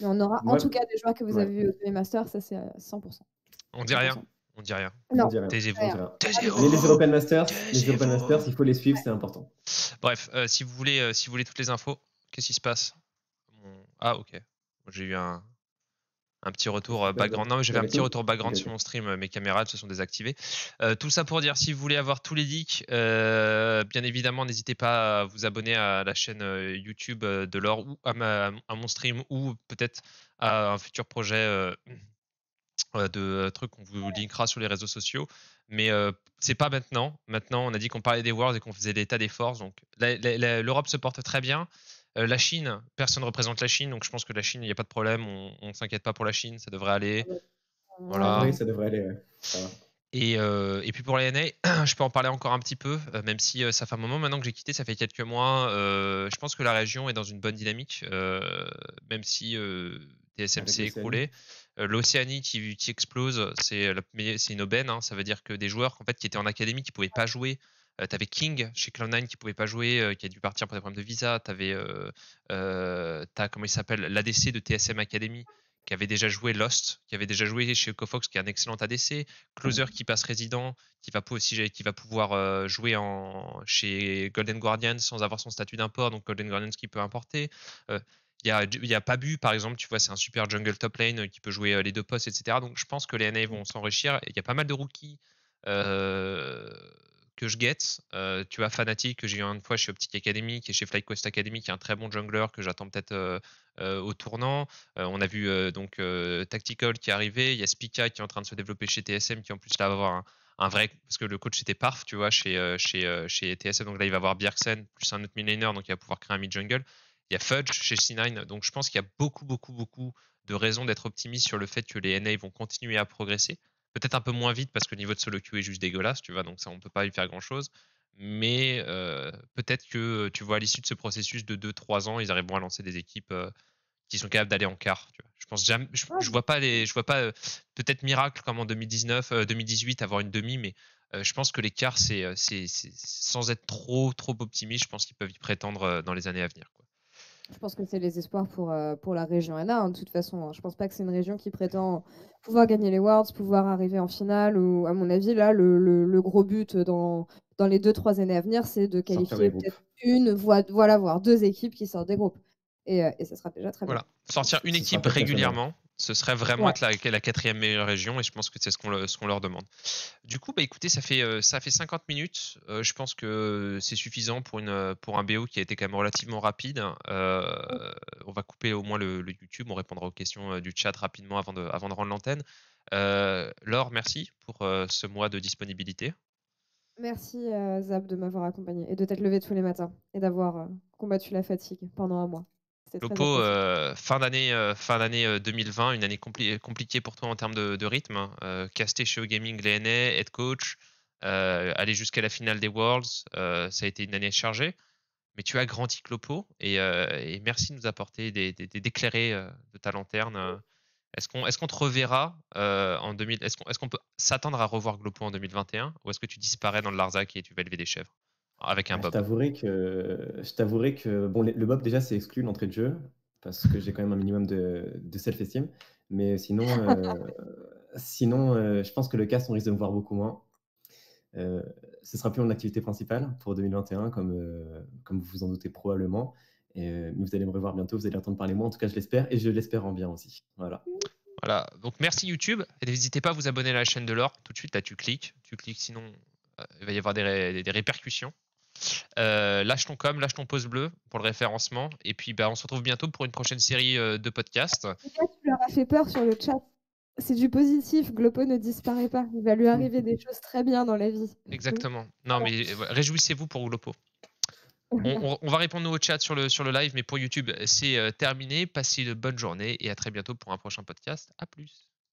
Mais on aura en Moi, tout cas des joueurs que vous ouais, avez vus au Game Master, ça c'est 100%. On dit rien. 100%. On dit rien. on Non, dit rien. Taisez-vous. On dit rien. Taisez-vous. Mais les European Masters, Taisez-vous. il faut les suivre, c'est important. Bref, si vous voulez toutes les infos, qu'est-ce qui se passe? Ah, ok. J'ai eu un petit retour background. Non, mais j'avais un petit retour background sur mon stream. Mes caméras se sont désactivées. Tout ça pour dire, si vous voulez avoir tous les leaks, bien évidemment, n'hésitez pas à vous abonner à la chaîne YouTube de l'or ou à mon stream ou peut-être à un futur projet de trucs qu'on vous linkera sur les réseaux sociaux. Mais c'est pas maintenant. Maintenant, on a dit qu'on parlait des Worlds et qu'on faisait l'état des forces. Donc l'Europe se porte très bien. La Chine, personne ne représente la Chine, donc je pense que la Chine, il n'y a pas de problème. On ne s'inquiète pas pour la Chine, ça devrait aller. Voilà. Oui, ça devrait aller. Ouais. Ça va. Et puis pour la NA, je peux en parler encore un petit peu, même si ça fait un moment maintenant que j'ai quitté, ça fait quelques mois. Je pense que la région est dans une bonne dynamique, même si TSM s'est écroulé. L'Océanie qui explose, c'est une aubaine. Hein, ça veut dire que des joueurs en fait, qui étaient en académie, qui ne pouvaient pas jouer. Tu avais King chez Cloud9 qui ne pouvait pas jouer, qui a dû partir pour des problèmes de visa. Tu avais, comment il s'appelle, l'ADC de TSM Academy qui avait déjà joué Lost, qui avait déjà joué chez Ecofox, qui est un excellent ADC. Closer qui passe résident, qui va pouvoir jouer chez Golden Guardians sans avoir son statut d'import, donc Golden Guardians qui peut importer. Il y a Pabu, par exemple, tu vois, c'est un super jungle top lane qui peut jouer les deux postes, etc. Donc je pense que les NA vont s'enrichir. Il y a pas mal de rookies que je guette. Tu as Fnatic, que j'ai eu une fois chez Optic Academy, qui est chez FlyQuest Academy, qui est un très bon jungler que j'attends peut-être au tournant. On a vu donc Tactical qui est arrivé. Il y a Spica qui est en train de se développer chez TSM, qui en plus là va avoir un vrai, parce que le coach était Parf, tu vois, chez TSM. Donc là, il va avoir Bjergsen plus un autre mid laner, donc il va pouvoir créer un mid jungle. Il y a Fudge chez C9. Donc, je pense qu'il y a beaucoup de raisons d'être optimiste sur le fait que les NA vont continuer à progresser. Peut-être un peu moins vite parce que le niveau de solo queue est juste dégueulasse, tu vois, donc ça, on peut pas y faire grand-chose. Mais peut-être que, tu vois, à l'issue de ce processus de 2-3 ans, ils arriveront à lancer des équipes qui sont capables d'aller en quart. Tu vois. Je pense jamais, Ah, je vois pas peut-être miracle comme en 2019, 2018 avoir une demi, mais je pense que l'écart c'est sans être trop optimiste, je pense qu'ils peuvent y prétendre dans les années à venir, quoi. je pense que c'est les espoirs pour la région NA, hein, de toute façon. Hein. Je pense pas que c'est une région qui prétend pouvoir gagner les Worlds, pouvoir arriver en finale. Ou, à mon avis, là, le gros but dans les 2-3 années à venir, c'est de Sortir des qualifier groupes. peut-être voire 2 équipes qui sortent des groupes. Et ça sera déjà très bien. Voilà, sortir une Ce sera équipe top national. régulièrement, ce serait vraiment Ouais. être la 4e meilleure région, et je pense que c'est ce qu'on leur demande. Du coup, bah écoutez, ça fait 50 minutes. Je pense que c'est suffisant pour un BO qui a été quand même relativement rapide. On va couper au moins le YouTube. On répondra aux questions du chat rapidement avant de rendre l'antenne. Laure, merci pour ce mois de disponibilité. Merci, Zab, de m'avoir accompagné et de t'être levé tous les matins et d'avoir combattu la fatigue pendant un mois. C'était très Lopo, apprécié. fin d'année 2020, une année compliquée pour toi en termes de rythme. Casté chez O-Gaming les NA, head coach, aller jusqu'à la finale des Worlds, ça a été une année chargée. Mais tu as grandi Clopo et merci de nous apporter d'éclairer de ta lanterne. Est-ce qu'on te reverra en 2000? Est-ce qu'on peut s'attendre à revoir Glopo en 2021 ou est-ce que tu disparais dans le Larzac et tu vas élever des chèvres avec un Je Bob? t'avouerai que bon, le Bob, déjà, c'est exclu d'entrée de jeu parce que j'ai quand même un minimum de self-esteem. Mais sinon, je pense que le cast, on risque de me voir beaucoup moins. Ce sera plus mon activité principale pour 2021, comme vous vous en doutez probablement. Mais vous allez me revoir bientôt, vous allez entendre parler de moi. En tout cas, je l'espère, et je l'espère en bien aussi. Voilà. Voilà, donc merci YouTube. Et n'hésitez pas à vous abonner à la chaîne de Laure. Tout de suite, là, tu cliques, sinon il va y avoir des répercussions. Lâche ton com, lâche ton pouce bleu pour le référencement. Et puis, bah, on se retrouve bientôt pour une prochaine série de podcasts. Les gars, tu leur as fait peur sur le chat. C'est du positif. Glopo ne disparaît pas. Il va lui arriver des choses très bien dans la vie. Exactement. Non, mais réjouissez-vous pour Glopo. On va répondre au chat sur le live, mais pour YouTube, c'est terminé. Passez une bonne journée et à très bientôt pour un prochain podcast. À plus.